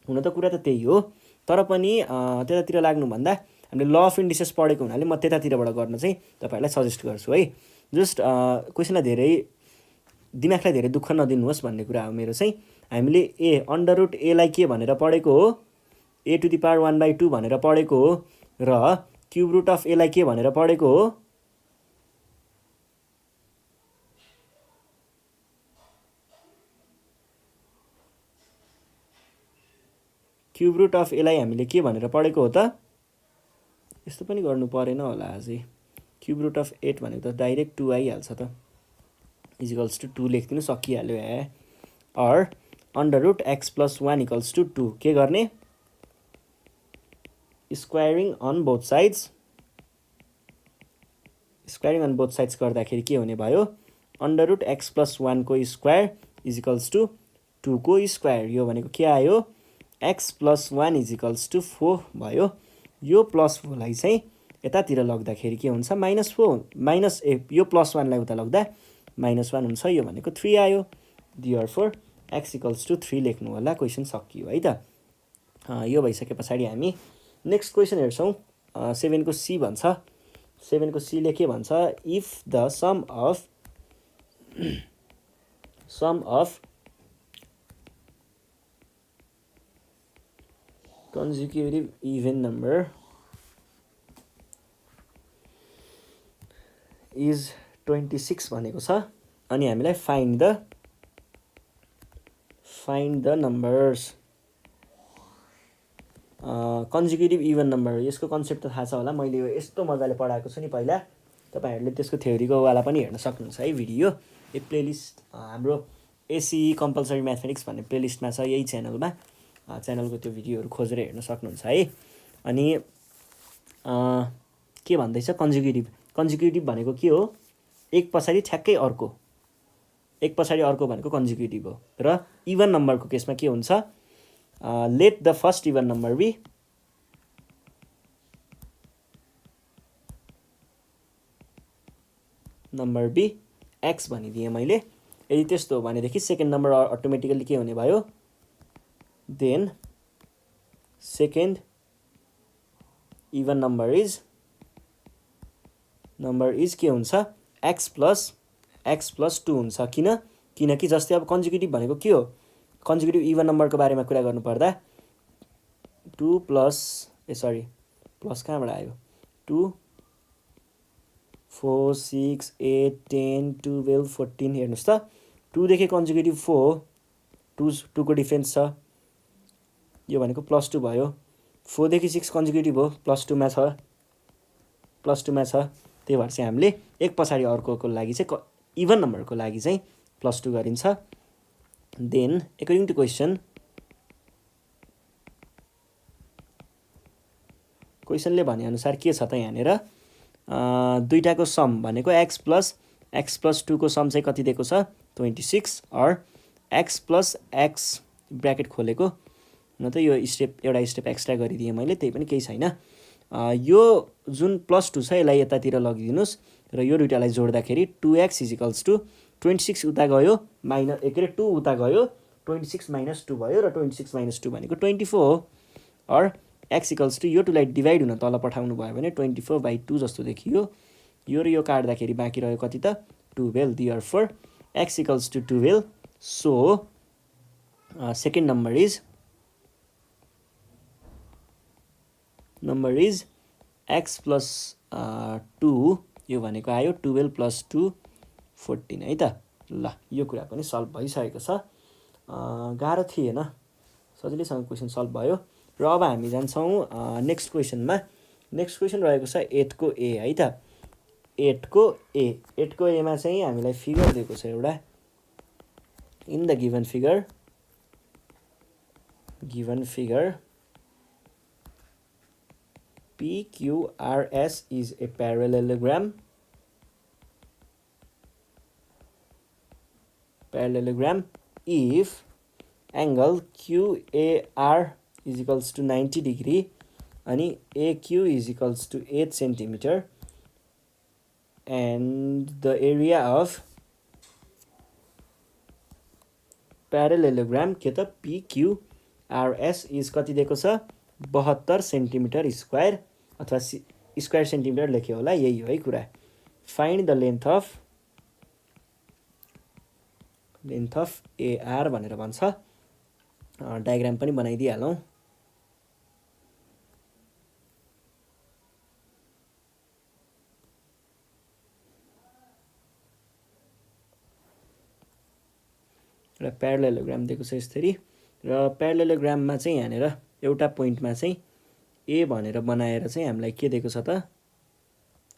हुन त कुरा त त्यही हो तर पनि त्यतातिर लाग्नुभन्दा हामीले ल अफ इन्डिसेस पढेको हुनाले म त्यतातिरबाट गर्न चाहिँ तपाईँहरूलाई सजेस्ट गर्छु है जस्ट क्वेसनलाई धेरै दिमागलाई धेरै दुःख नदिनुहोस् भन्ने कुरा हो मेरो चाहिँ हामीले ए अंडर रुट ए लाई के भनेर पढेको हो ए टु द पावर 1/2 भनेर पढेको हो र क्यूब रुट अफ ए लाई के भनेर पढेको हो क्यूब रुट अफ ए लाई हामीले के भनेर पढेको हो त यस्तो पनि गर्नु परेन होला अझै क्यूब रुट अफ 8 भनेको त डाइरेक्ट 2 आइहाल्छ त इज इक्वल्स टू 2 लेख्दिनु सकिहाल्यो है और under root X plus 1 equals to 2 के गर्ने squaring on both sides squaring on both sides गर्दाखेरि के हुने भयो अंडर रुट एक्स प्लस 1 को स्क्वायर इज इक्वल्स टू 2 को स्क्वायर यो भनेको के आयो X plus 1 is equals to 4 भयो यो प्लस 4 लाई चाहिँ यतातिर लग्दाखेरि के हुन्छ -4 माइनस यो प्लस 1 लाई उता लग्दा -1 हुन्छ यो भनेको 3 आयो देयरफोर x इक्वल्स टू 3 लेख्नु होला क्वेसन सकियो है त यो भइसके पछाडि हामी नेक्स्ट क्वेसन हेर्छौं 7 को सी भन्छ 7 को सी ले के भन्छ if the sum of consecutive even number is 26 भनेको छ अनि हामीलाई find the numbers consecutive even number यसको कन्सेप्ट त थाहा छ होला मैले यो यस्तो मजाले पढाएको छु नि पहिला तपाईहरुले त्यसको थ्योरीको वाला पनि हेर्न सक्नुहुन्छ है भिडियो यो प्लेलिस्ट हाम्रो एसी कम्पलसरी म्याथमेटिक्स भन्ने प्लेलिस्टमा छ यही च्यानलमा च्यानलको त्यो भिडियोहरु खोजेर हेर्न सक्नुहुन्छ है अनि के भन्दैछ कन्जिक्युटिभ भनेको के हो एक पछाडी ठ्याक्कै अर्को एक पछाडी अर्को भनेको कन्जिक्युटिभ हो र इभन नम्बरको केसमा के हुन्छ let the first even number be X भनिदिएँ मैले यदि त्यस्तो हो भनेदेखि सेकेन्ड नम्बर अटोमेटिकली के हुने भयो then second even number is के हुन्छ x प्लस 2 हुन्छ किनकि जस्तै अब कन्जिक्युटिभ भनेको के हो कन्जिक्युटिभ इभन नम्बरको बारेमा कुरा गर्नु पर्दा 2 प्लस प्लस कहाँबाट आयो 2 4 6 8 10 12 14 हेर्नुस् त 2 देखि कन्जिक्युटिभ 4 2 को डिफरेन्स छ यो भनेको प्लस 2 भयो 4 देखि 6 कन्जिक्युटिभ हो प्लस 2 मा छ त्यही भएर चाहिँ हामीले एक पछाडी अर्कोको लागि चाहिँ इभन नम्बरको लागि चाहिँ प्लस 2 गरिन्छ देन अकर्डिङ टु क्वेसन क्वेसनले भनेअनुसार के छ त यहाँनिर दुईटाको सम भनेको x प्लस 2 को सम चाहिँ कति दिएको छ 26 और x प्लस x ब्र्याकेट खोलेको न त यो एउटा स्टेप एक्स्ट्रा गरिदिएँ मैले, त्यही पनि केही छैन। यो जुन +2 छ यसलाई यतातिर लगिदिनुस् र यो दुईटालाई जोड्दाखेरि 2x = 26 उता गयो के अरे 2 उता गयो 26 - 2 भयो र 26 - 2 भनेको 24 हो। और x = यो 2 लाई डिभाइड हुन तल पठाउनु भयो भने 24/2 जस्तो देखियो। यो र यो काट्दाखेरि बाँकी रह्यो कति त 12। Therefore x = 12। So second number is x plus 2 यो भनेको आयो 12 + 2 14 है त। ल यो कुरा पनि सल्भ भइसकेको छ, गाह्रो थिएन, सजिलैसँग क्वेसन सल्भ भयो। र अब हामी जान्छौँ नेक्स्ट क्वेसनमा। नेक्स्ट क्वेसन रहेको छ 8 को ए है त। 8 को ए मा चाहिँ हामीलाई फिगर दिएको छ एउटा। In the given figure PQRS is a parallelogram if angle QAR = 90 degree अनि AQ = 8 centimeter and the area of parallelogram के त PQRS is कति दिएको छ 72 सेन्टिमिटर स्क्वायर अथवा स्क्वायर सेन्टिमिटर लेख्यो होला, यही हो है कुरा। Find the length of AR भनेर भन्छ। डायग्राम पनि बनाइदिइहालौँ। र प्यारालेलोग्राम दिएको छ यसरी, र प्यारालेलोग्राममा चाहिँ यहाँनिर एउटा पोइन्टमा चाहिँ ए भनेर बनाएर चाहिँ हामीलाई के दिएको छ त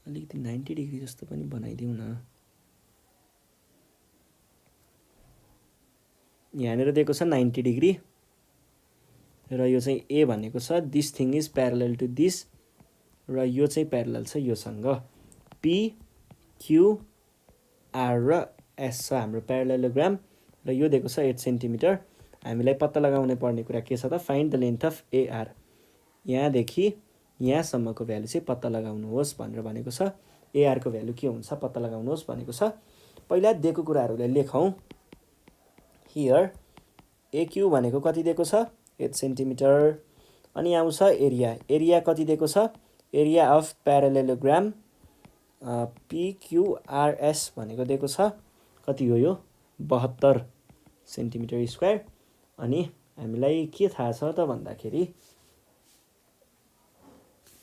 अलिकति 90 डिग्री जस्तो पनि बनाइदिउँ न। यहाँनिर दिएको छ 90 डिग्री र यो चाहिँ ए भनेको छ this thing is parallel to this र यो चाहिँ प्यारलल छ योसँग। PQR र S छ हाम्रो प्यारालेलोग्राम र यो दिएको छ 8 सेन्टिमिटर। हामीलाई पत्ता लगाउनै पर्ने कुरा के छ त find the length of AR। यहाँदेखि यहाँसम्मको भ्यालु चाहिँ पत्ता लगाउनुहोस् भनेर भनेको छ। AR को भ्यालु के हुन्छ पत्ता लगाउनुहोस् भनेको छ। पहिला दिएको कुराहरूलाई लेखौँ। हियर AQ भनेको कति दिएको छ 8 सेन्टिमिटर अनि आउँछ एरिया कति दिएको छ एरिया अफ प्यारालेलोग्राम PQRS भनेको दिएको छ कति हो यो 72 सेन्टिमिटर स्क्वायर। अनि हामीलाई के थाहा छ त भन्दाखेरि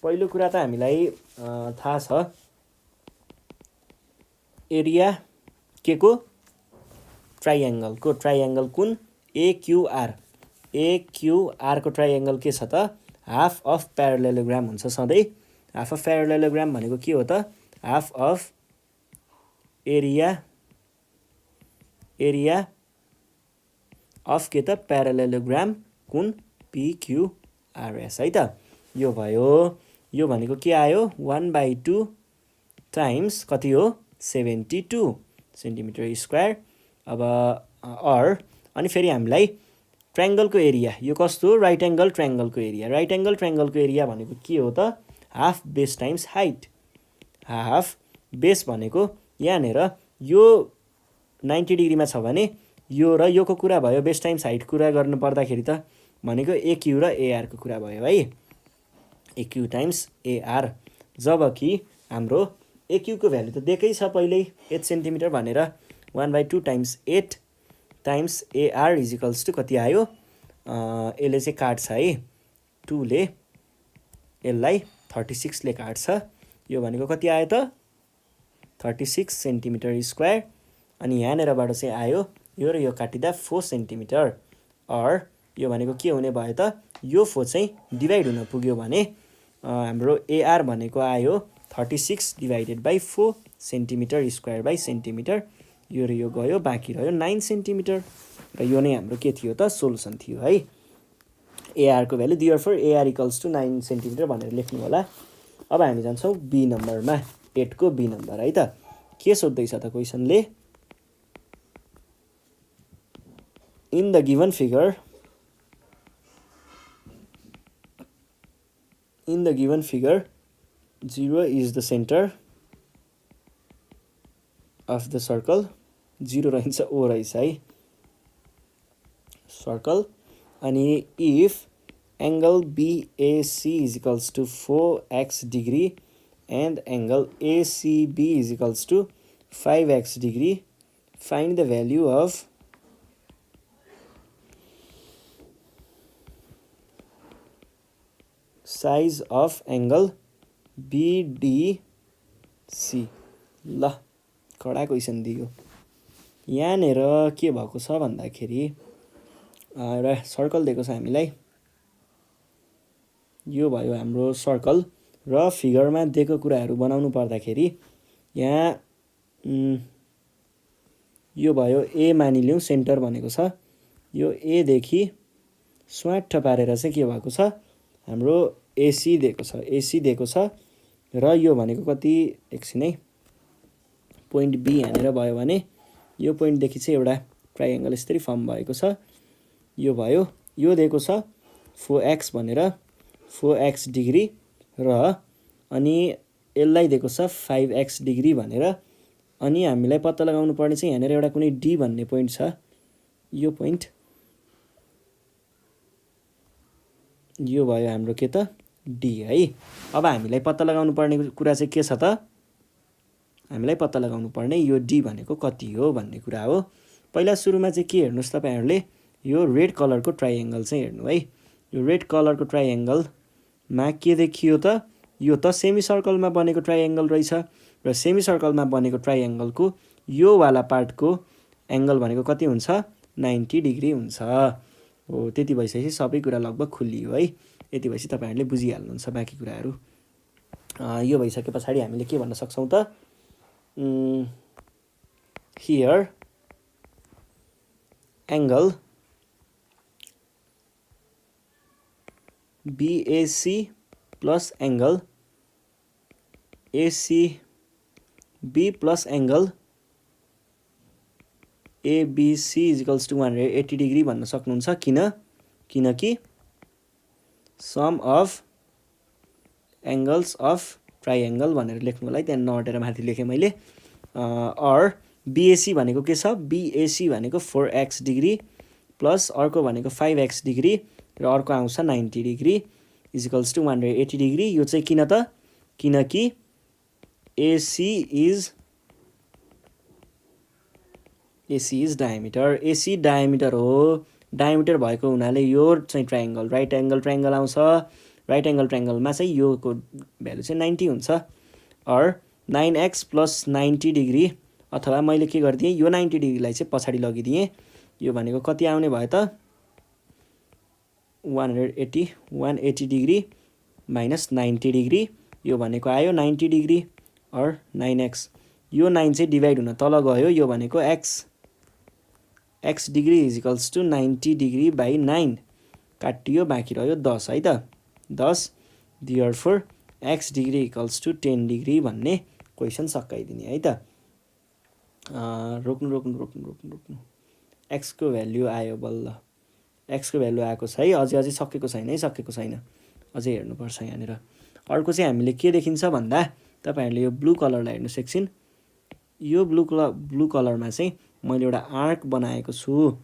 पहिलो कुरा त हामीलाई थाहा छ एरिया के को ट्राइएंगल कुन AQR को ट्राइएंगल के छ त हाफ अफ प्यारालेलोग्राम हुन्छ सधैँ। हाफ अफ प्यारालेलोग्राम भनेको के हो त हाफ अफ एरिया अफ के त प्यारालेलोग्राम कुन PQRS है त। यो भयो। यो भनेको के आयो 1/2 टाइम्स कति हो 72 सेन्टिमिटर स्क्वायर। अब अनि फेरि हामीलाई ट्रायंगलको एरिया यो कस्तो राइट एंगल ट्रायंगलको एरिया भनेको के हो त half base times height. Half base भनेको यहाँनिर यो 90 डिग्रीमा छ भने यो र योको कुरा भयो बेस टाइम्स हाइट कुरा गर्नु पर्दाखेरि त भनेको AQ र AR को कुरा भयो है AQ टाइम्स AR। जबकि हाम्रो AQ को भ्यालु त दिएकै छ पहिल्यै 8 सेन्टिमिटर भनेर 1/2 times 8 times AR is equals to कति आयो यसले चाहिँ काट्छ है 2 ले यसलाई 36 ले काट्छ। यो भनेको कति आयो त 36 सेन्टिमिटर स्क्वायर। अनि यहाँनिरबाट चाहिँ आयो यो र यो काटिदा 4 सेन्टिमिटर। और यो भनेको के हुने भयो त यो 4 चाहिँ डिभाइड हुन पुग्यो भने हाम्रो AR भनेको आयो 36 divided by 4 centimetre square by centimetre. यो र यो गयो बाँकी रह्यो 9 सेन्टिमिटर र यो नै हाम्रो के थियो त सोलुसन थियो है। एआरको value therefore AR equals to 9 centimetre भनेर लेख्नु होला। अब हामी जान्छौँ बी नम्बरमा, 8 को बी नम्बर है त। के सोध्दैछ त क्वेसनले, in the given figure in the given figure 0 is the center of the circle, 0 रहन्छ ओ रहेछ है सर्कल। अनि if angle BAC is equals to 4x degree and angle ACB is equals to 5x degree, find the value of size of angle BDC। ल कडा question दियो। यहाँनिर के भएको छ भन्दाखेरि एउटा सर्कल दिएको छ हामीलाई, यो भयो हाम्रो सर्कल र फिगरमा दिएको कुराहरू बनाउनु पर्दाखेरि यहाँ यो भयो ए मानिलिउँ सेन्टर भनेको छ, यो ए देखि स्वाट पारेर चाहिँ के भएको छ हाम्रो एसी दिएको छ, एसी दिएको छ र यो भनेको कति एकछिन है पोइन्ट बी हानेर भयो भने यो पोइन्टदेखि चाहिँ एउटा ट्राइएङ्गल यसरी फर्म भएको छ, यो भयो, यो दिएको छ 4x भनेर 4x डिग्री र अनि यसलाई दिएको छ 5x डिग्री भनेर। अनि हामीलाई पत्ता लगाउनु पर्ने चाहिँ यहाँनिर एउटा कुनै डी भन्ने पोइन्ट छ, यो पोइन्ट, यो भयो हाम्रो के त डी है। अब हामीलाई पत्ता लगाउनु पर्ने कुरा चाहिँ के छ त, हामीलाई पत्ता लगाउनु पर्ने यो डी भनेको कति हो भन्ने कुरा हो। पहिला सुरुमा चाहिँ के हेर्नुहोस् तपाईहरुले, यो रेड कलरको ट्राइएङ्गल चाहिँ हेर्नु है। यो रेड कलरको ट्राइएङ्गलमा के देखियो त, यो त सेमी सर्कलमा बनेको ट्राइएङ्गल रहेछ र सेमी सर्कलमा बनेको ट्राइएङ्गलको यो वाला पार्टको एङ्गल भनेको कति हुन्छ 90 डिग्री हुन्छ हो। त्यति भइसकेपछि सबै कुरा लगभग खुलियो है। यति भएपछि तपाईहरुले बुझिहाल्नुहुन्छ बाँकी कुराहरू। यो भइसके पछाडि हामीले के भन्न सक्छौँ त, here angle BAC plus angle ACB plus angle ABC is equals to 180 degree भन्न सक्नुहुन्छ। किनकि sum of angles of triangle भनेर लेख्नु होला है, त्यहाँ नअटेर माथि लेखेँ मैले। अर BAC भनेको के छ, BAC भनेको 4x डिग्री प्लस अर्को भनेको 5x डिग्री र अर्को आउँछ 90 degree is equals to 180 degree. यो चाहिँ किन त, किनकि AC is diameter, AC diameter हो। डायमिटर भएको हुनाले यो चाहिँ ट्राइएङ्गल राइट एङ्गल ट्राइएङ्गल आउँछ। राइट एङ्गल ट्राइएङ्गलमा चाहिँ योको भ्यालु चाहिँ 90 हुन्छ। अर 9x प्लस 90 डिग्री, अथवा मैले के गरिदिएँ यो 90 डिग्रीलाई चाहिँ पछाडि लगिदिएँ। यो भनेको कति आउने भयो त 180 डिग्री माइनस 90 डिग्री, यो भनेको आयो 90 डिग्री। अर 9x, यो 9 चाहिँ डिभाइड हुन तल गयो, यो भनेको x degree is equals to 90 degree by 9 काटियो, बाँकी रह्यो 10 है त 10। Therefore x degree equals to 10 degree भन्ने क्वेसन सकाइदिने है त। रोक्नु x को भ्याल्यु आयो बल्ल, x को भ्याल्यु आएको छ है। अझै सकेको छैन है, सकेको छैन, अझै हेर्नुपर्छ यहाँनिर। अर्को चाहिँ हामीले के देखिन्छ भन्दा, तपाईहरुले यो ब्लू कलरलाई हेर्नुहोस् एकछिन। यो ब्लू कलरमा चाहिँ मैले एउटा आर्क बनाएको छु।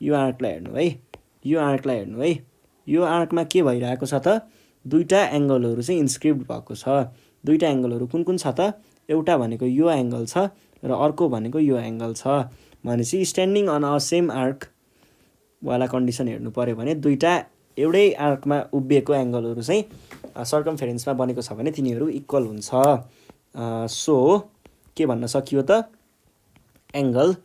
यो आर्कलाई हेर्नु है, यो आर्कलाई हेर्नु है। यो आर्कमा के भइरहेको छ त, दुईटा एङ्गलहरू चाहिँ इन्स्क्रिप्ट भएको छ। दुईटा एङ्गलहरू कुन कुन छ त, एउटा भनेको यो एङ्गल छ र अर्को भनेको यो एङ्गल छ। भनेपछि standing on a same arc वाला कन्डिसन हेर्नु पर्यो भने दुईटा एउटै आर्कमा उभिएको एङ्गलहरू चाहिँ सर्कमफेरेन्समा बनेको छ भने तिनीहरू इक्वल हुन्छ। सो के भन्न सकियो त, angle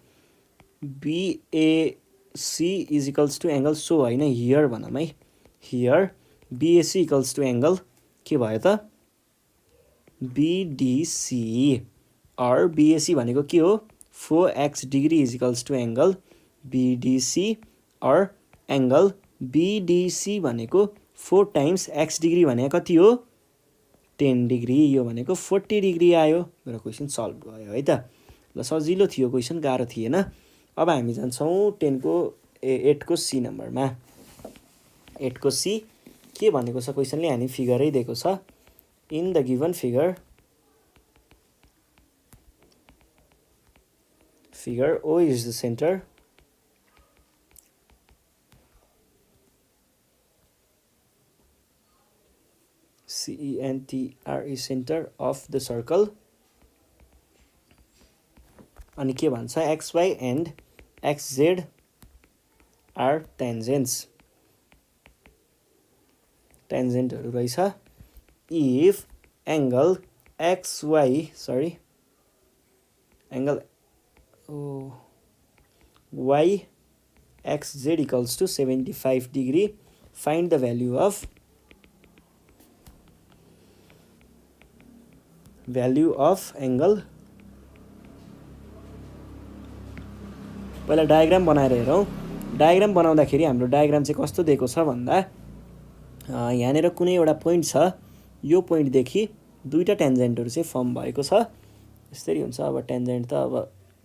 BAC is equals to angle, so होइन हियर भनौँ है, here BAC equals to angle के भयो त BDC। अर BAC भनेको के हो 4x degree is equals to angle BDC। Or angle BDC भनेको 4 टाइम्स x डिग्री भनेको कति हो 10 डिग्री यो भनेको 40 डिग्री आयो र क्वेसन सल्भ भयो है त ल सजिलो थियो क्वेसन गाह्रो थिएन अब हामी जान्छौँ 10 को 8 को सी नम्बरमा 8 को सी के भनेको छ क्वेसनले हामी फिगरै दिएको छ in the given figure O is the center CENTR is center of the circle अनि के भन्छ XY and XZ are tangents टेन्जेन्टहरु रहेछ if angle YXZ equals to 75 degree find the value of angle पहिला डायग्राम बनाएर हेरौँ diagram बनाउँदाखेरि हाम्रो diagram चाहिँ कस्तो दिएको छ भन्दा यहाँनेर कुनै एउटा पोइन्ट छ यो पोइन्ट देखि दुईटा टेन्जेन्टहरु चाहिँ फर्म भएको छ यसरी हुन्छ अब टेन्जेन्ट त अब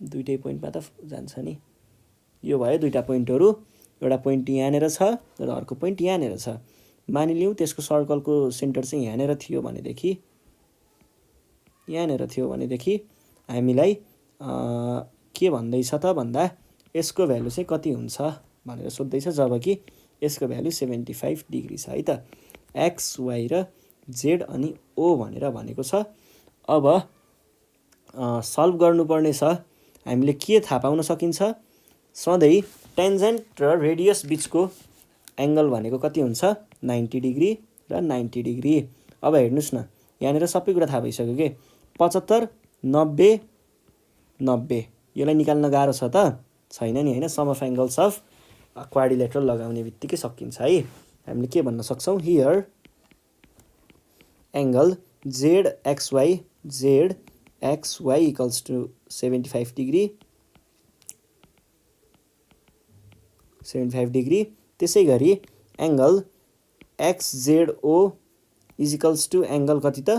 दुईटै पोइन्टमा त जान्छ नि यो भयो दुईटा पोइन्टहरु एउटा पोइन्ट यहाँनेर छ र अर्को पोइन्ट यहाँनेर छ मानिलियौ त्यसको सर्कलको सेन्टर चाहिँ यहाँनेर थियो भनेदेखि हामीलाई के भन्दैछ त भन्दा यसको भ्यालु चाहिँ कति हुन्छ भनेर सोध्दैछ जबकि यसको भ्यालु 75 डिग्री छ है त x y र z अनि o भनेर भनेको छ अब सल्भ गर्नुपर्ने छ हामीले के थाहा पाउन सकिन्छ सधैं टेन्जेन्ट र रेडियस बीचको एंगल भनेको कति हुन्छ 90 डिग्री र 90 डिग्री अब हेर्नुस् न यहाँनेर सबै कुरा थाहा भइसक्यो के 75 90 90 यसलाई निकाल्न गाह्रो छ त छैन नि हैन sum of angles of quadrilateral लगाउने बित्तिकै सकिन्छ है हामीले के भन्न सक्छौं here angle ZXY equals to 75 degree त्यसै गरी angle XZO is equals to angle कति त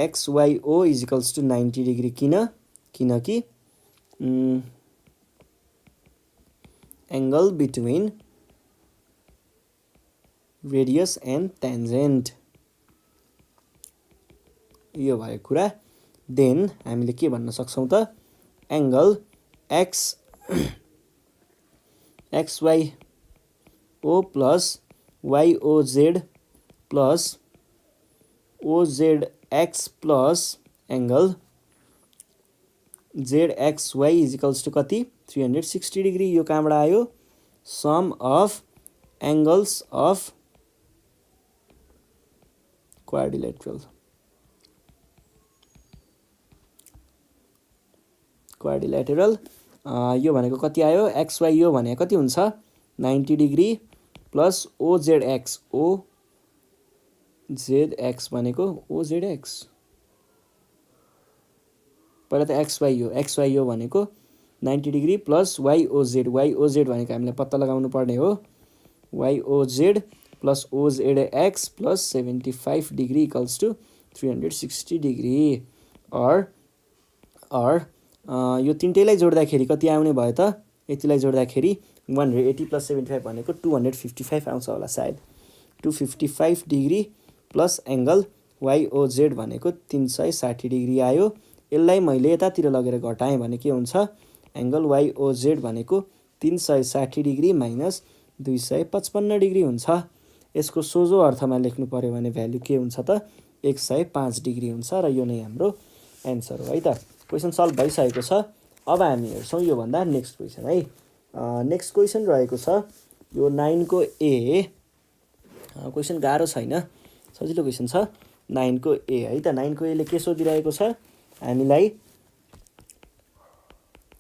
XYO is equals to 90 degree किनकि angle between radius and tangent यो भयो कुरा देन हामीले के भन्न सक्छौं त angle XYO plus YOZ plus OZX plus angle ZXY is equals to कति 360 डिग्री यो कहाँबाट आयो sum of angles of quadrilateral यो भनेको कति आयो XY यो भनेको कति हुन्छ 90 डिग्री प्लस OZX भनेको OZX पहिला त XY यो भनेको 90 डिग्री प्लस YOZ भनेको हामीले पत्ता लगाउनु पर्ने हो YOZ plus OZX plus 75 degree equals to 360 degree or यो तीनटैलाई जोड्दाखेरि कति आउने भयो त यतिलाई जोड्दाखेरि 180 प्लस 75 भनेको 255 आउँछ होला सायद 255 डिग्री प्लस एंगल YOZ भनेको 360 डिग्री आयो यसलाई मैले यतातिर लगेर घटाएँ भने के हुन्छ एंगल YOZ भनेको 360 डिग्री माइनस 255 डिग्री हुन्छ यसको सोझो अर्थमा लेख्नु पर्यो भने भ्यालु के हुन्छ त 105 डिग्री हुन्छ र यो नै हाम्रो एन्सर हो है त क्वेशन सल्भ भइसकेको छ अब हामी हेर्छौं यो भन्दा नेक्स्ट क्वेशन है नेक्स्ट क्वेशन रहेको छ यो 9 को ए क्वेशन गाह्रो छैन सजिलो क्वेशन छ 9 को ए है त 9 को ए ले के सोधिरहेको छ हामीलाई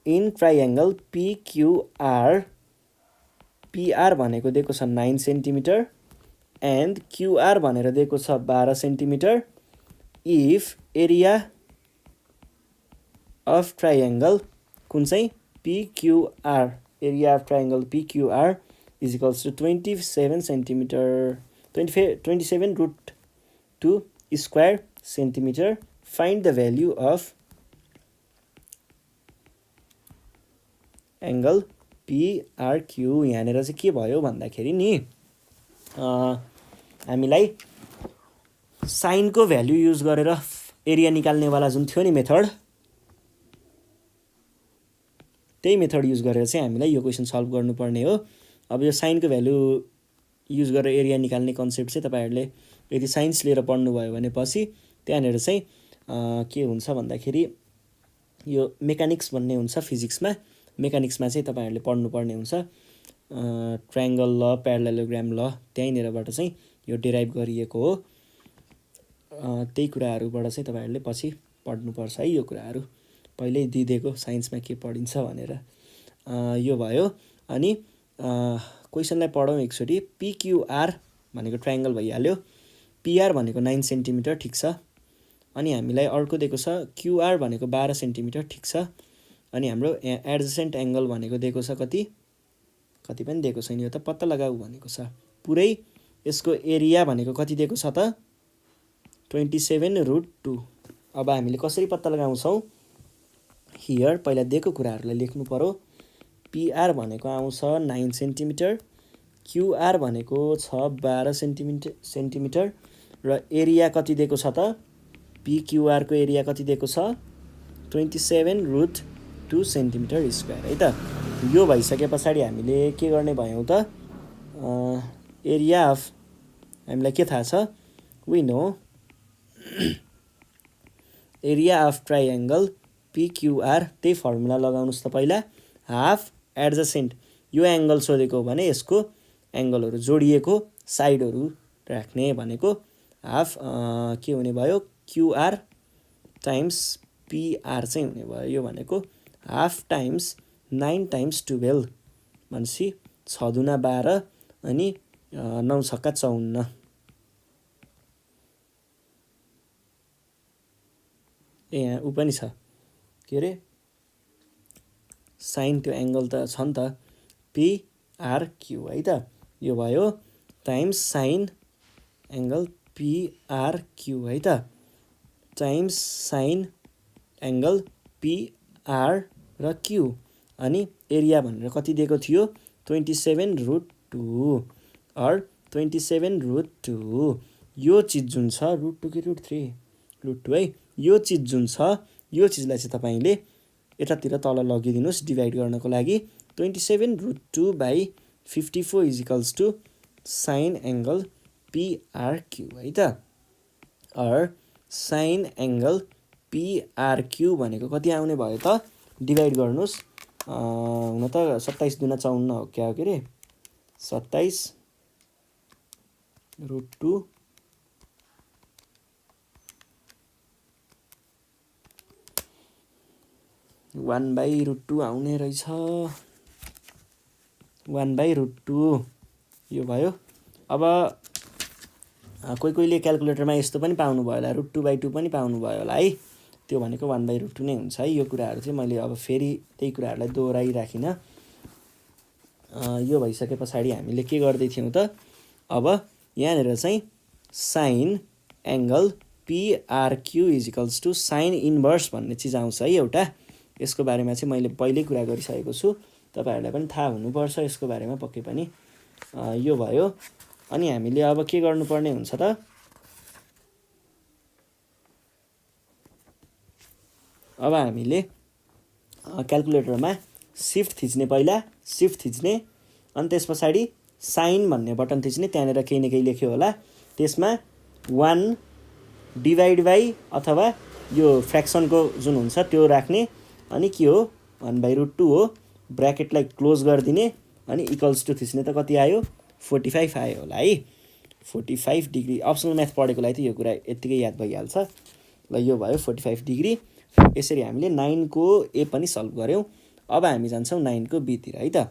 इन ट्रायंगल PR भनेको दिएको छ 9 सेन्टिमिटर एन्ड QR भनेर दिएको छ 12 centimetre if area of triangle कुन चाहिँ PQR area of triangle PQR is equals to 27 centimetre 27√2 square centimetre. Find the value of angle PRQ. यहाँनिर चाहिँ के भयो भन्दाखेरि नि हामीलाई साइनको भ्याल्यु युज गरेर एरिया निकाल्नेवाला जुन थियो नि मेथड, त्यही मेथड युज गरेर चाहिँ हामीलाई यो क्वेसन सल्भ गर्नुपर्ने हो. अब यो साइनको भ्यालु युज गरेर एरिया निकाल्ने कन्सेप्ट चाहिँ तपाईँहरूले यदि साइन्स लिएर पढ्नुभयो भने पछि त्यहाँनिर चाहिँ के हुन्छ भन्दाखेरि यो मेकानिक्स भन्ने हुन्छ फिजिक्समा. मेकानिक्समा चाहिँ तपाईँहरूले पढ्नुपर्ने हुन्छ. ट्रायङ्गल ल, प्यारालेलोग्राम ल, त्यहीँनिरबाट चाहिँ यो डेराइभ गरिएको हो. त्यही कुराहरूबाट चाहिँ तपाईँहरूले पछि पढ्नुपर्छ है. यो कुराहरू पहिल्यै दिइदिएको साइन्समा के पढिन्छ भनेर. यो भयो. अनि क्वेसनलाई पढौँ एकचोटि. पिक्युआर भनेको ट्रायङ्गल भइहाल्यो. पिआर भनेको 9 सेन्टिमिटर, ठिक छ. अनि हामीलाई अर्को दिएको छ क्युआर भनेको 12 सेन्टिमिटर, ठिक छ. अनि हाम्रो यहाँ एडजेसेन्ट एङ्गल भनेको दिएको छ कति पनि दिएको छैन. यो त पत्ता लगाऊ भनेको छ. पुरै यसको एरिया भनेको कति दिएको छ त 27√2. अब हामीले कसरी पत्ता लगाउँछौँ? हियर पहिला दिएको कुराहरूलाई लेख्नु पर्यो. पिआर भनेको आउँछ 9 सेन्टिमिटर, क्युआर भनेको छ 12 सेन्टिमिटर र एरिया कति दिएको छ त? पिक्युआरको एरिया कति दिएको छ? 27√2 सेन्टिमिटर स्क्वायर है त. यो भइसके पछाडि हामीले के गर्ने भयौँ त? एरिया अफ हामीलाई के थाहा छ? We know area of triangle PQR. त्यही फर्मुला लगाउनुहोस् त पहिला. हाफ एडजसेन्ट, यो एङ्गल सोधेको हो भने यसको एङ्गलहरू जोडिएको साइडहरू राख्ने भनेको हाफ के हुने भयो? क्युआर टाइम्स पिआर चाहिँ हुने भयो. यो भनेको हाफ टाइम्स 9 टाइम्स 12 भनेपछि 6 दुना 12 अनि 9 छक्का 54. यहाँ ऊ पनि छ, के अरे साइन. त्यो एङ्गल त छ नि त पिआरक्यू है त. यो भयो टाइम्स साइन एङ्गल पिआरक्यू है त, टाइम्स साइन एङ्गल पिआर र क्यू. अनि एरिया भनेर कति दिएको थियो? 27√2 अर 27√2. यो चिज जुन छ √2 कि √3 √2 है. यो चिज जुन छ यो चिजलाई चाहिँ तपाईँले यतातिर तल लगिदिनुहोस् डिभाइड गर्नको लागि. 27√2/54 is equals to sine angle PRQ है त. अर साइन एङ्गल पिआरक्यू भनेको कति आउने भयो त? डिभाइड गर्नुहोस्. हुन त 27 दुना 54 हो क्या हो के अरे 27√2 1/√2 आउने रहेछ. 1/√2 यो भयो. अब कोहीले क्यालकुलेटरमा यस्तो पनि पाउनुभयो होला, √2/2 पनि पाउनुभयो होला है. त्यो भनेको 1/√2 नै हुन्छ है. यो कुराहरू चाहिँ मैले अब फेरि त्यही कुराहरूलाई दोहोऱ्याइराखिनँ. यो भइसके पछाडि हामीले के गर्दै थियौँ त? अब यहाँनिर चाहिँ sine angle PRQ is equals to sine inverse भन्ने चिज आउँछ है एउटा. यसको बारेमा चाहिँ मैले पहिल्यै कुरा गरिसकेको छु. तपाईँहरूलाई पनि थाहा हुनुपर्छ यसको बारेमा पक्कै पनि. यो भयो. अनि हामीले अब के गर्नुपर्ने हुन्छ त? अब हामीले क्यालकुलेटरमा सिफ्ट थिच्ने, पहिला सिफ्ट थिच्ने, अनि त्यस पछाडि साइन भन्ने बटन थिच्ने. त्यहाँनिर केही न केही लेख्यो होला. त्यसमा 1 डिभाइड बाई अथवा यो फ्र्याक्सनको जुन हुन्छ त्यो राख्ने. अनि के हो 1/√2 हो. ब्र्याकेटलाई क्लोज गरिदिने अनि इक्वल्स टु थिच्ने. त कति आयो? 45 आयो होला है. 45 डिग्री. अप्सनल म्याथ पढेकोलाई त यो कुरा यत्तिकै याद भइहाल्छ. ल यो भयो 45 डिग्री. यसरी हामीले 9 को ए पनि सल्भ गऱ्यौँ. अब हामी जान्छौँ 9 को बीतिर है त.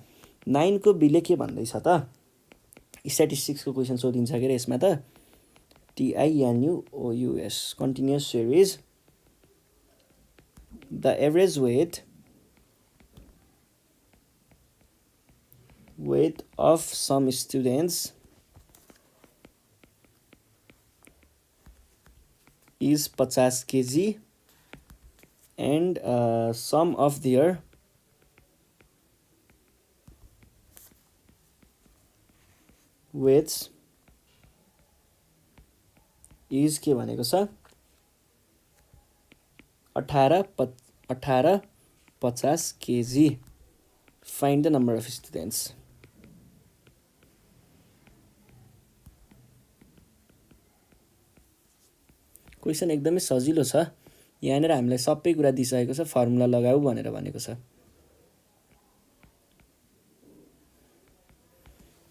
9 को बीले के भन्दैछ त? स्ट्याटिस्टिक्सको क्वेसन सोधिन्छ के अरे यसमा त. TINUOUS continuous series. The average weight of some students is 50 kg and some of their weights is के भनेको छ 50 kg. Find the number of students. Question एकदमै सजिलो छ. यहाँनिर हामीलाई सबै कुरा दिइसकेको छ, फर्मुला लगाऊ भनेर भनेको छ.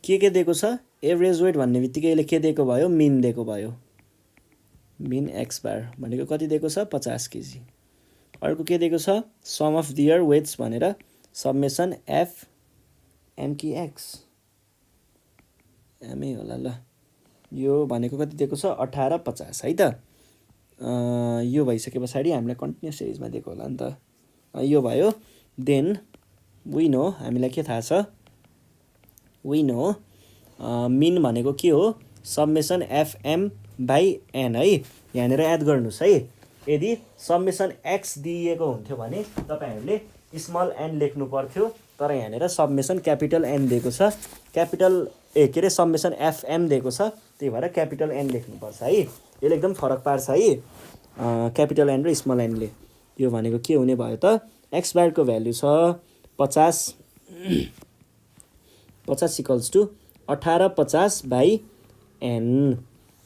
के दिएको छ? एभरेज वेट भन्ने बित्तिकै यसले के दिएको भयो? मिन दिएको भयो. मिन एक्स बार भनेको कति दिएको छ? 50 केजी. अर्को के दिएको छ? सम अफ दियर वेट्स भनेर समेसन एफ एम कि एक्स एमै होला ल. यो भनेको कति दिएको छ? 18 50 है त. यो भइसके पछाडि हामीलाई कन्टिन्युस सिरिजमा दिएको होला नि त. यो भयो. देन वी नो, हामीलाई के थाहा छ? वी नो मिन भनेको के हो? समेसन एफएम बाई एन है. यहाँनिर याद गर्नुहोस् है. यदि समेसन एक्स दिएको हुन्थ्यो भने तपाईँहरूले स्मल एन लेख्नु पर्थ्यो, तर यहाँनिर समेसन क्यापिटल एन दिएको छ. क्यापिटल के अरे समेसन एफएम दिएको छ, त्यही भएर क्यापिटल एन लेख्नुपर्छ है. यसले एकदम फरक पार्छ है क्यापिटल एन र स्मल एनले. यो भनेको के हुने भयो त? एक्स बारको भ्यालु छ 50 equals to 18 50 by N.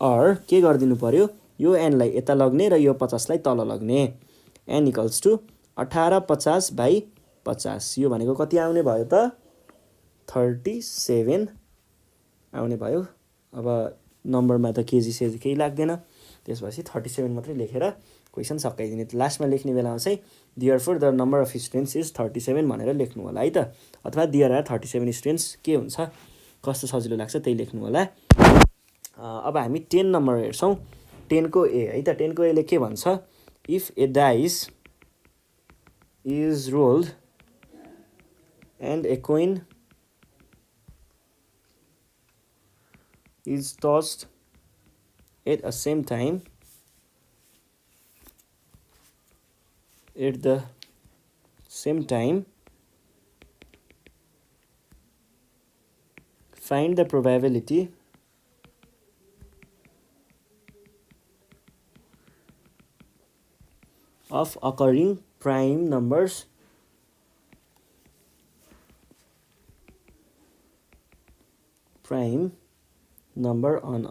Or के गरिदिनु पर्यो? यो एनलाई यता लग्ने र यो 50 लाई तल लग्ने. N equals to 18 50 by 50. यो भनेको कति आउने भयो त? 37 आउने भयो. अब नम्बरमा त केजी सेजी केही लाग्दैन, त्यसपछि 37 मात्रै लेखेर क्वेसन सकाइदिने. लास्टमा लेख्ने बेलामा चाहिँ therefore the number of students is 37 भनेर लेख्नु होला है त. अथवा देयर आर 37 स्टुडेन्ट्स के हुन्छ, कस्तो सजिलो लाग्छ त्यही लेख्नु होला. अब हामी 10 नम्बर हेर्छौँ. 10 को ए है त. 10 को एले के भन्छ? If A dice is rolled and A coin is tossed at the same time find the probability of occurring prime numbers number on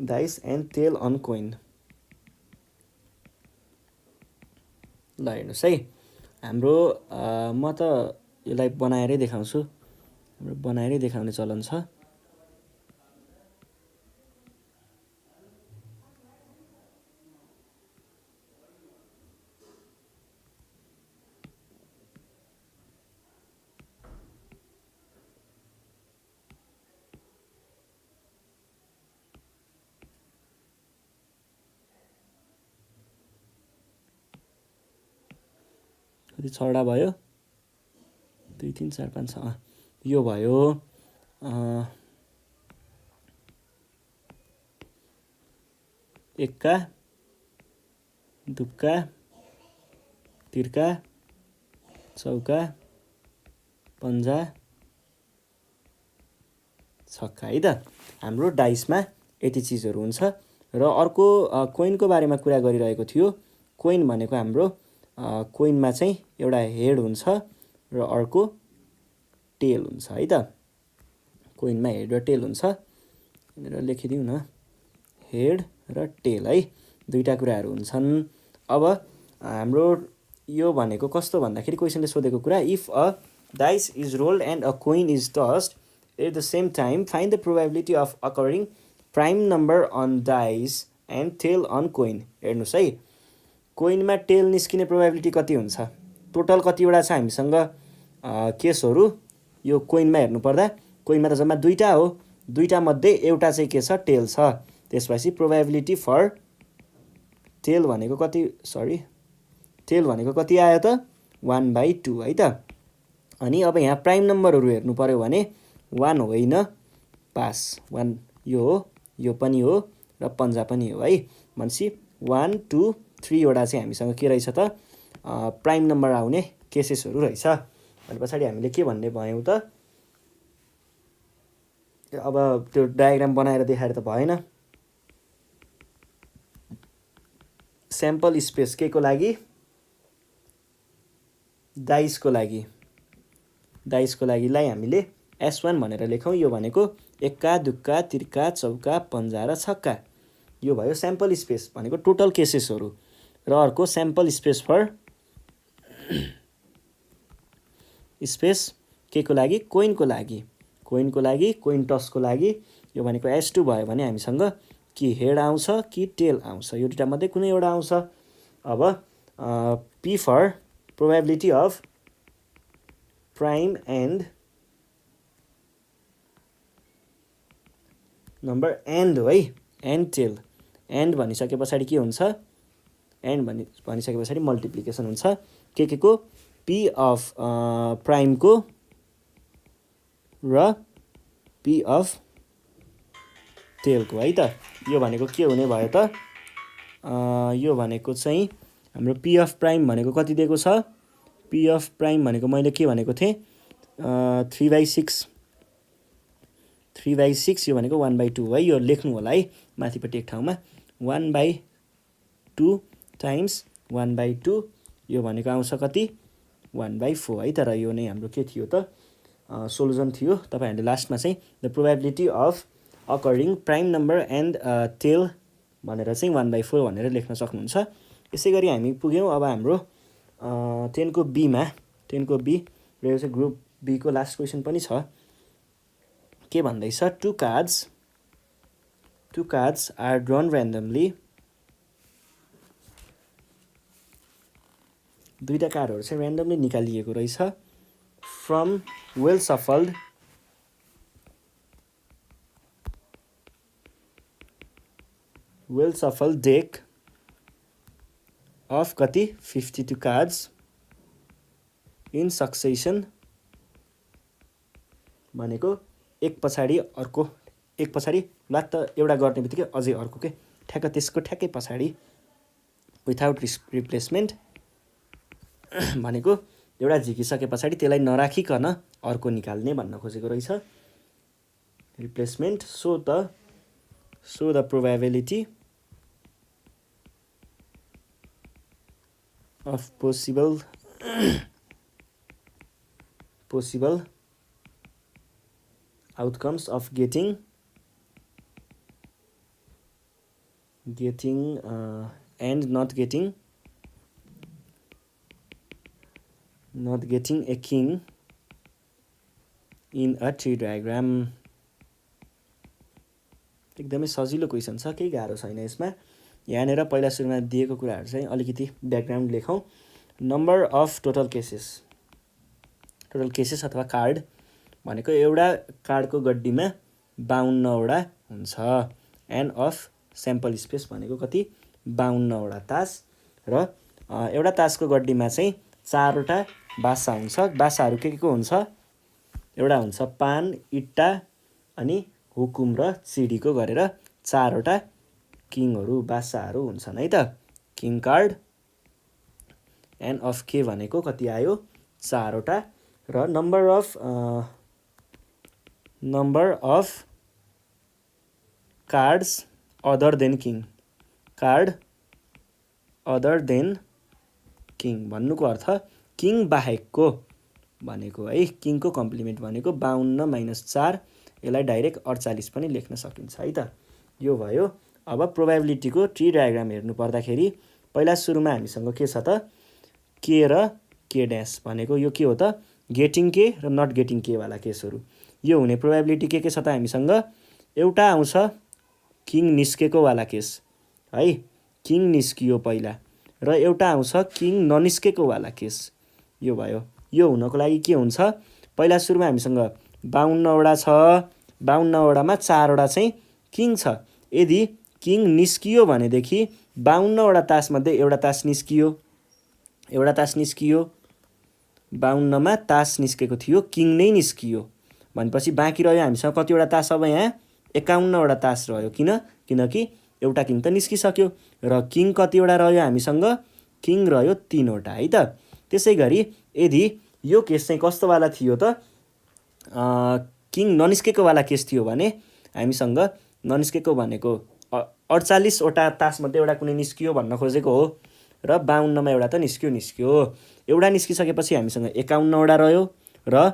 dice and tail on coin. ल हेर्नुहोस् है. हाम्रो म त यसलाई बनाएरै देखाउँछु. हाम्रो बनाएरै देखाउने चलन छ. कति 6 भयो? 2 3 4 5 6. यो भयो एक्का दुक्का तिर्का चौका पन्जा छक्का है त. हाम्रो डाइसमा यति चिजहरू हुन्छ. र अर्को कोइनको बारेमा कुरा गरिरहेको थियो. कोइन भनेको हाम्रो कोइनमा चाहिँ एउटा हेड हुन्छ र अर्को टेल हुन्छ है त. कोइनमा हेड र टेल हुन्छ. यहाँनिर लेखिदिउँ न, हेड र टेल है, दुईटा कुराहरू हुन्छन्. अब हाम्रो यो भनेको कस्तो भन्दाखेरि क्वेसनले सोधेको कुरा, if a dice is rolled and a coin is tossed at the same time find the probability of occurring prime number on dice and tail on coin. हेर्नुहोस् है, कोइनमा टेल निस्किने प्रोबेबिलिटी कति हुन्छ? टोटल कतिवटा छ हामीसँग केसहरू? यो कोइनमा हेर्नुपर्दा कोइनमा त जम्मा 2टा हो. 2टा मध्ये एउटा चाहिँ के छ? टेल छ. त्यसपछि प्रोबेबिलिटी फर टेल भनेको कति? टेल भनेको कति आयो त 1/2 है त। अनि अब यहाँ प्राइम नम्बरहरू हेर्नु पर्यो भने 1 होइन पास 1 यो हो, यो पनि हो र पन्जा पनि हो है। भनेपछि 1 2 3 वटा चाहिँ हामीसँग के रहेछ त प्राइम नम्बर आउने केसेसहरू रहेछ। अनि पछाडि हामीले के भन्ने भयौँ त, अब त्यो डायग्राम बनाएर देखाएर त भएन। स्याम्पल स्पेस के को लागि, डाइसको लागिलाई हामीले S1 भनेर लेखौँ। यो भनेको एक्का दुक्का तिर्का चौका पन्जा र छक्का, यो भयो स्याम्पल स्पेस भनेको टोटल केसेसहरू। र अर्को स्याम्पल स्पेस फर स्पेस के को लागि, कोइनको लागि, कोइन टसको लागि। यो भनेको S2 भयो भने हामीसँग कि हेड आउँछ कि टेल आउँछ, यो दुईटा मध्ये कुनै एउटा आउँछ। अब P for probability of prime and number and हो है, एन्ड टेल। एन्ड भनिसके पछाडि के हुन्छ, एन्ड भनिसके पछाडि मल्टिप्लिकेसन हुन्छ के को P अफ प्राइमको र P अफ टेलको है त। यो भनेको के हुने भयो त, यो भनेको चाहिँ हाम्रो P अफ प्राइम भनेको कति दिएको छ, P अफ प्राइम भनेको मैले के भनेको थिएँ 3/6 यो भनेको 1/2 है। यो लेख्नु होला है माथिपट्टि एक ठाउँमा 1/2 टाइम्स 1/2 यो भनेको आउँछ कति 1/4 है। तर यो नै हाम्रो के थियो त सोलुसन थियो। तपाईहरुले लास्टमा चाहिँ the probability of occurring prime number and tail भनेर चाहिँ 1/4 भनेर लेख्न सक्नुहुन्छ। यसै गरी हामी पुग्यौँ अब हाम्रो 10 को B मा, 10 को B र यो चाहिँ ग्रुप B को लास्ट क्वेसन पनि छ। के भन्दैछ, two cards are drawn randomly, दुईटा कार्डहरू चाहिँ र्यान्डमली निकालिएको रहेछ from well shuffled deck of कति 52 कार्ड्स इन सक्सेसन भनेको एक पछाडि अर्को, एक पछाडि लात्त एउटा गर्ने बित्तिकै अझै अर्को के ठ्याक्क त्यसको ठ्याक्कै पछाडि विथाउट रिप्लेसमेन्ट भनेको एउटा झिकिसके पछाडि त्यसलाई नराखिकन अर्को निकाल्ने भन्न खोजेको रहेछ। Replacement so the probability of possible outcomes of getting and not getting a king in a tree diagram। एकदमै सजिलो क्वेसन छ, केही गाह्रो छैन यसमा। यहाँनिर पहिला सुरुमा दिएको कुराहरू चाहिँ अलिकति ब्याकग्राउन्ड लेखौँ। नम्बर अफ टोटल केसेस अथवा कार्ड भनेको एउटा कार्डको गड्डीमा 52 वटा हुन्छ। एन्ड अफ स्याम्पल स्पेस भनेको कति 52 वटा तास र एउटा तासको गड्डीमा चाहिँ 4 वटा बासा हुन्छ। बासाहरू के को हुन्छ, एउटा हुन्छ पान, इट्टा अनि हुकुम र चिडीको गरेर 4 वटा किङहरू बासाहरू हुन्छन् है त। किङ कार्ड एन्ड अफ के भनेको कति आयो 4 वटा र number of cards other than king भन्नुको अर्थ किङ बाहेकको भनेको है। किङको कम्प्लिमेन्ट भनेको 52 - 4, यसलाई डाइरेक्ट 48 पनि लेख्न सकिन्छ है त। यो भयो। अब प्रोबेबिलिटीको ट्री डायग्राम हेर्नु पर्दाखेरि पहिला सुरुमा हामीसँग के छ त के र के ड्यास भनेको यो के हो त गेटिङ के र नट गेटिङ के वाला केसहरू। यो हुने प्रोबेबिलिटी के छ त हामीसँग एउटा आउँछ किङ निस्केको वाला केस है, किङ निस्कियो पहिला, र एउटा आउँछ किङ ननिस्केको वाला केस। यो भयो। यो हुनको लागि के हुन्छ, पहिला सुरुमा हामीसँग 52 वटा छ, 52 वटामा 4 वटा चाहिँ किङ छ। यदि किङ निस्कियो भनेदेखि 52 वटा तासमध्ये एउटा तास निस्कियो एउटा तास निस्कियो, 52मा तास निस्केको थियो, किङ नै निस्कियो भनेपछि बाँकी रह्यो हामीसँग कतिवटा तास अब यहाँ 51वटा तास रह्यो। किनकि एउटा किङ त निस्किसक्यो र किङ कतिवटा रह्यो हामीसँग, किङ रह्यो 3वटा है त। त्यसै गरी यदि यो केस चाहिँ कस्तोवाला थियो त, किङ ननिस्केकोवाला केस थियो भने हामीसँग ननिस्केको भनेको 48वटा तासमध्ये एउटा कुनै निस्कियो भन्न खोजेको हो र 52मा एउटा त निस्कियो। एउटा निस्किसकेपछि हामीसँग 51वटा रह्यो र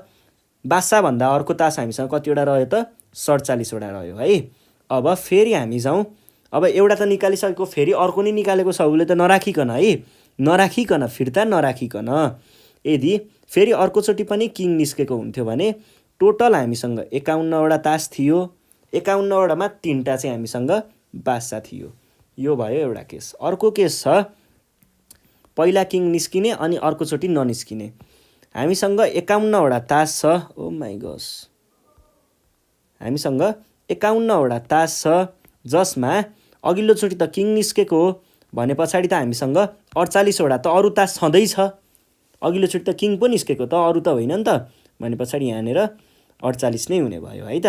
बासाभन्दा अर्को तास हामीसँग कतिवटा रह्यो त 47वटा रह्यो है। अब फेरि हामी जाउँ, अब एउटा त निकालिसकेको, फेरि अर्को नै निकालेको छ उसले त नराखिकन है, फिर्ता नराखिकन यदि फेरि अर्कोचोटि पनि किङ निस्केको हुन्थ्यो भने टोटल हामीसँग 51वटा तास थियो, 51वटामा 3टा चाहिँ हामीसँग बासा थियो। यो भयो एउटा केस। अर्को केस छ पहिला किङ निस्किने अनि अर्कोचोटि ननिस्किने। हामीसँग 51वटा तास छ, ओ माई गस, हामीसँग 51वटा तास छ जसमा अघिल्लोचोटि त किङ निस्केको हो भने पछाडि त हामीसँग 48वटा त अरू तास छँदैछ। अघिल्लोचोटि त किङ पो निस्केको त, अरू त होइन नि त, भने पछाडि यहाँनिर 48 नै हुने भयो है त।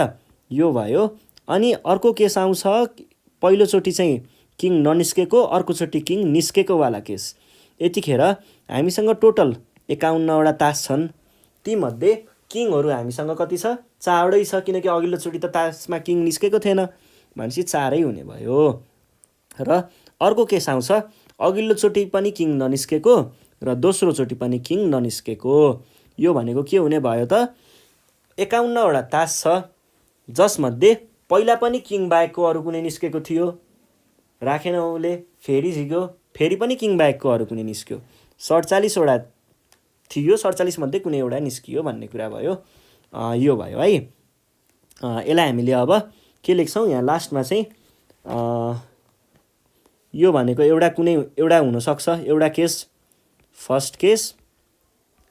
यो भयो। अनि अर्को केस आउँछ, पहिलोचोटि चाहिँ किङ ननिस्केको, अर्कोचोटि किङ निस्केकोवाला केस। यतिखेर हामीसँग टोटल 51वटा तास छन्, तीमध्ये किङहरू हामीसँग कति छ, 4वटै छ, किनकि अघिल्लोचोटि त तासमा किङ निस्केको थिएन भनेपछि 4 हुने भयो। र अर्को केस आउँछ, अघिल्लोचोटि पनि किङ ननिस्केको र दोस्रोचोटि पनि किङ ननिस्केको। यो भनेको के हुने भयो त, 51वटा तास छ जसमध्ये पहिला पनि किङ बाहेकको अरू कुनै निस्केको थियो, राखेन उसले, फेरि झिक्यो, फेरि पनि किङ बाहेकको अरू कुनै निस्क्यो, 47वटा थियो, 47 मध्ये कुनै एउटा निस्कियो भन्ने कुरा भयो। यो भयो है। यसलाई हामीले अब के लेख्छौँ, यहाँ लास्टमा चाहिँ यो भनेको एउटा हुनसक्छ, एउटा केस, फर्स्ट केस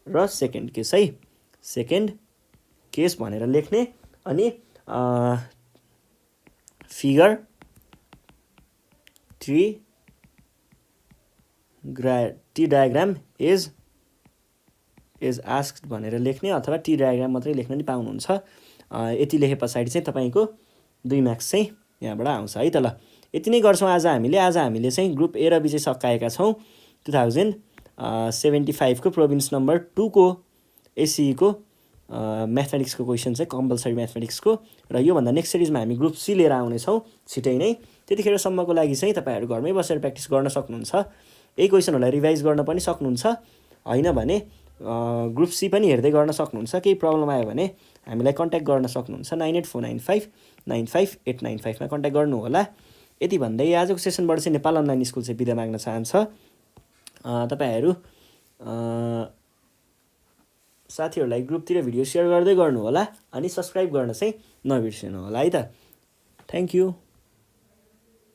र सेकेन्ड केस है, सेकेन्ड केस भनेर लेख्ने। अनि figure T diagram is asked भनेर लेख्ने, अथवा टी डायग्राम मात्रै लेख्न नि पाउनुहुन्छ। यति लेखे पछाडि चाहिँ तपाईँको 2 मार्क्स चाहिँ यहाँबाट आउँछ है त। ल यति नै गर्छौँ आज हामीले चाहिँ ग्रुप ए र बी चाहिँ सकाएका छौँ। 2075 को प्रोभिन्स नम्बर 2 को एसिईको म्याथमेटिक्सको क्वेसन चाहिँ कम्पलसरी म्याथमेटिक्सको, र योभन्दा नेक्स्ट सिरिजमा हामी ग्रुप सी लिएर आउनेछौँ छिटै नै। त्यतिखेरसम्मको लागि चाहिँ तपाईँहरू घरमै बसेर प्र्याक्टिस गर्न सक्नुहुन्छ, यही क्वेसनहरूलाई रिभाइज गर्न पनि सक्नुहुन्छ, होइन भने ग्रुप सी पनि हेर्दै गर्न सक्नुहुन्छ। केही प्रब्लम आयो भने हामीलाई कन्ट्याक्ट गर्न सक्नुहुन्छ, 9849595895 मा कन्ट्याक्ट गर्नु होला। यति भन्दै आजको सेसनबाट चाहिँ नेपाल अनलाइन स्कुल चाहिँ बिदा माग्न चाहन्छ। तपाईँहरू साथीहरूलाई ग्रुपतिर भिडियो सेयर गर्दै गर्नु होला, अनि सब्सक्राइब गर्न चाहिँ नबिर्सिनु होला है त। Thank you.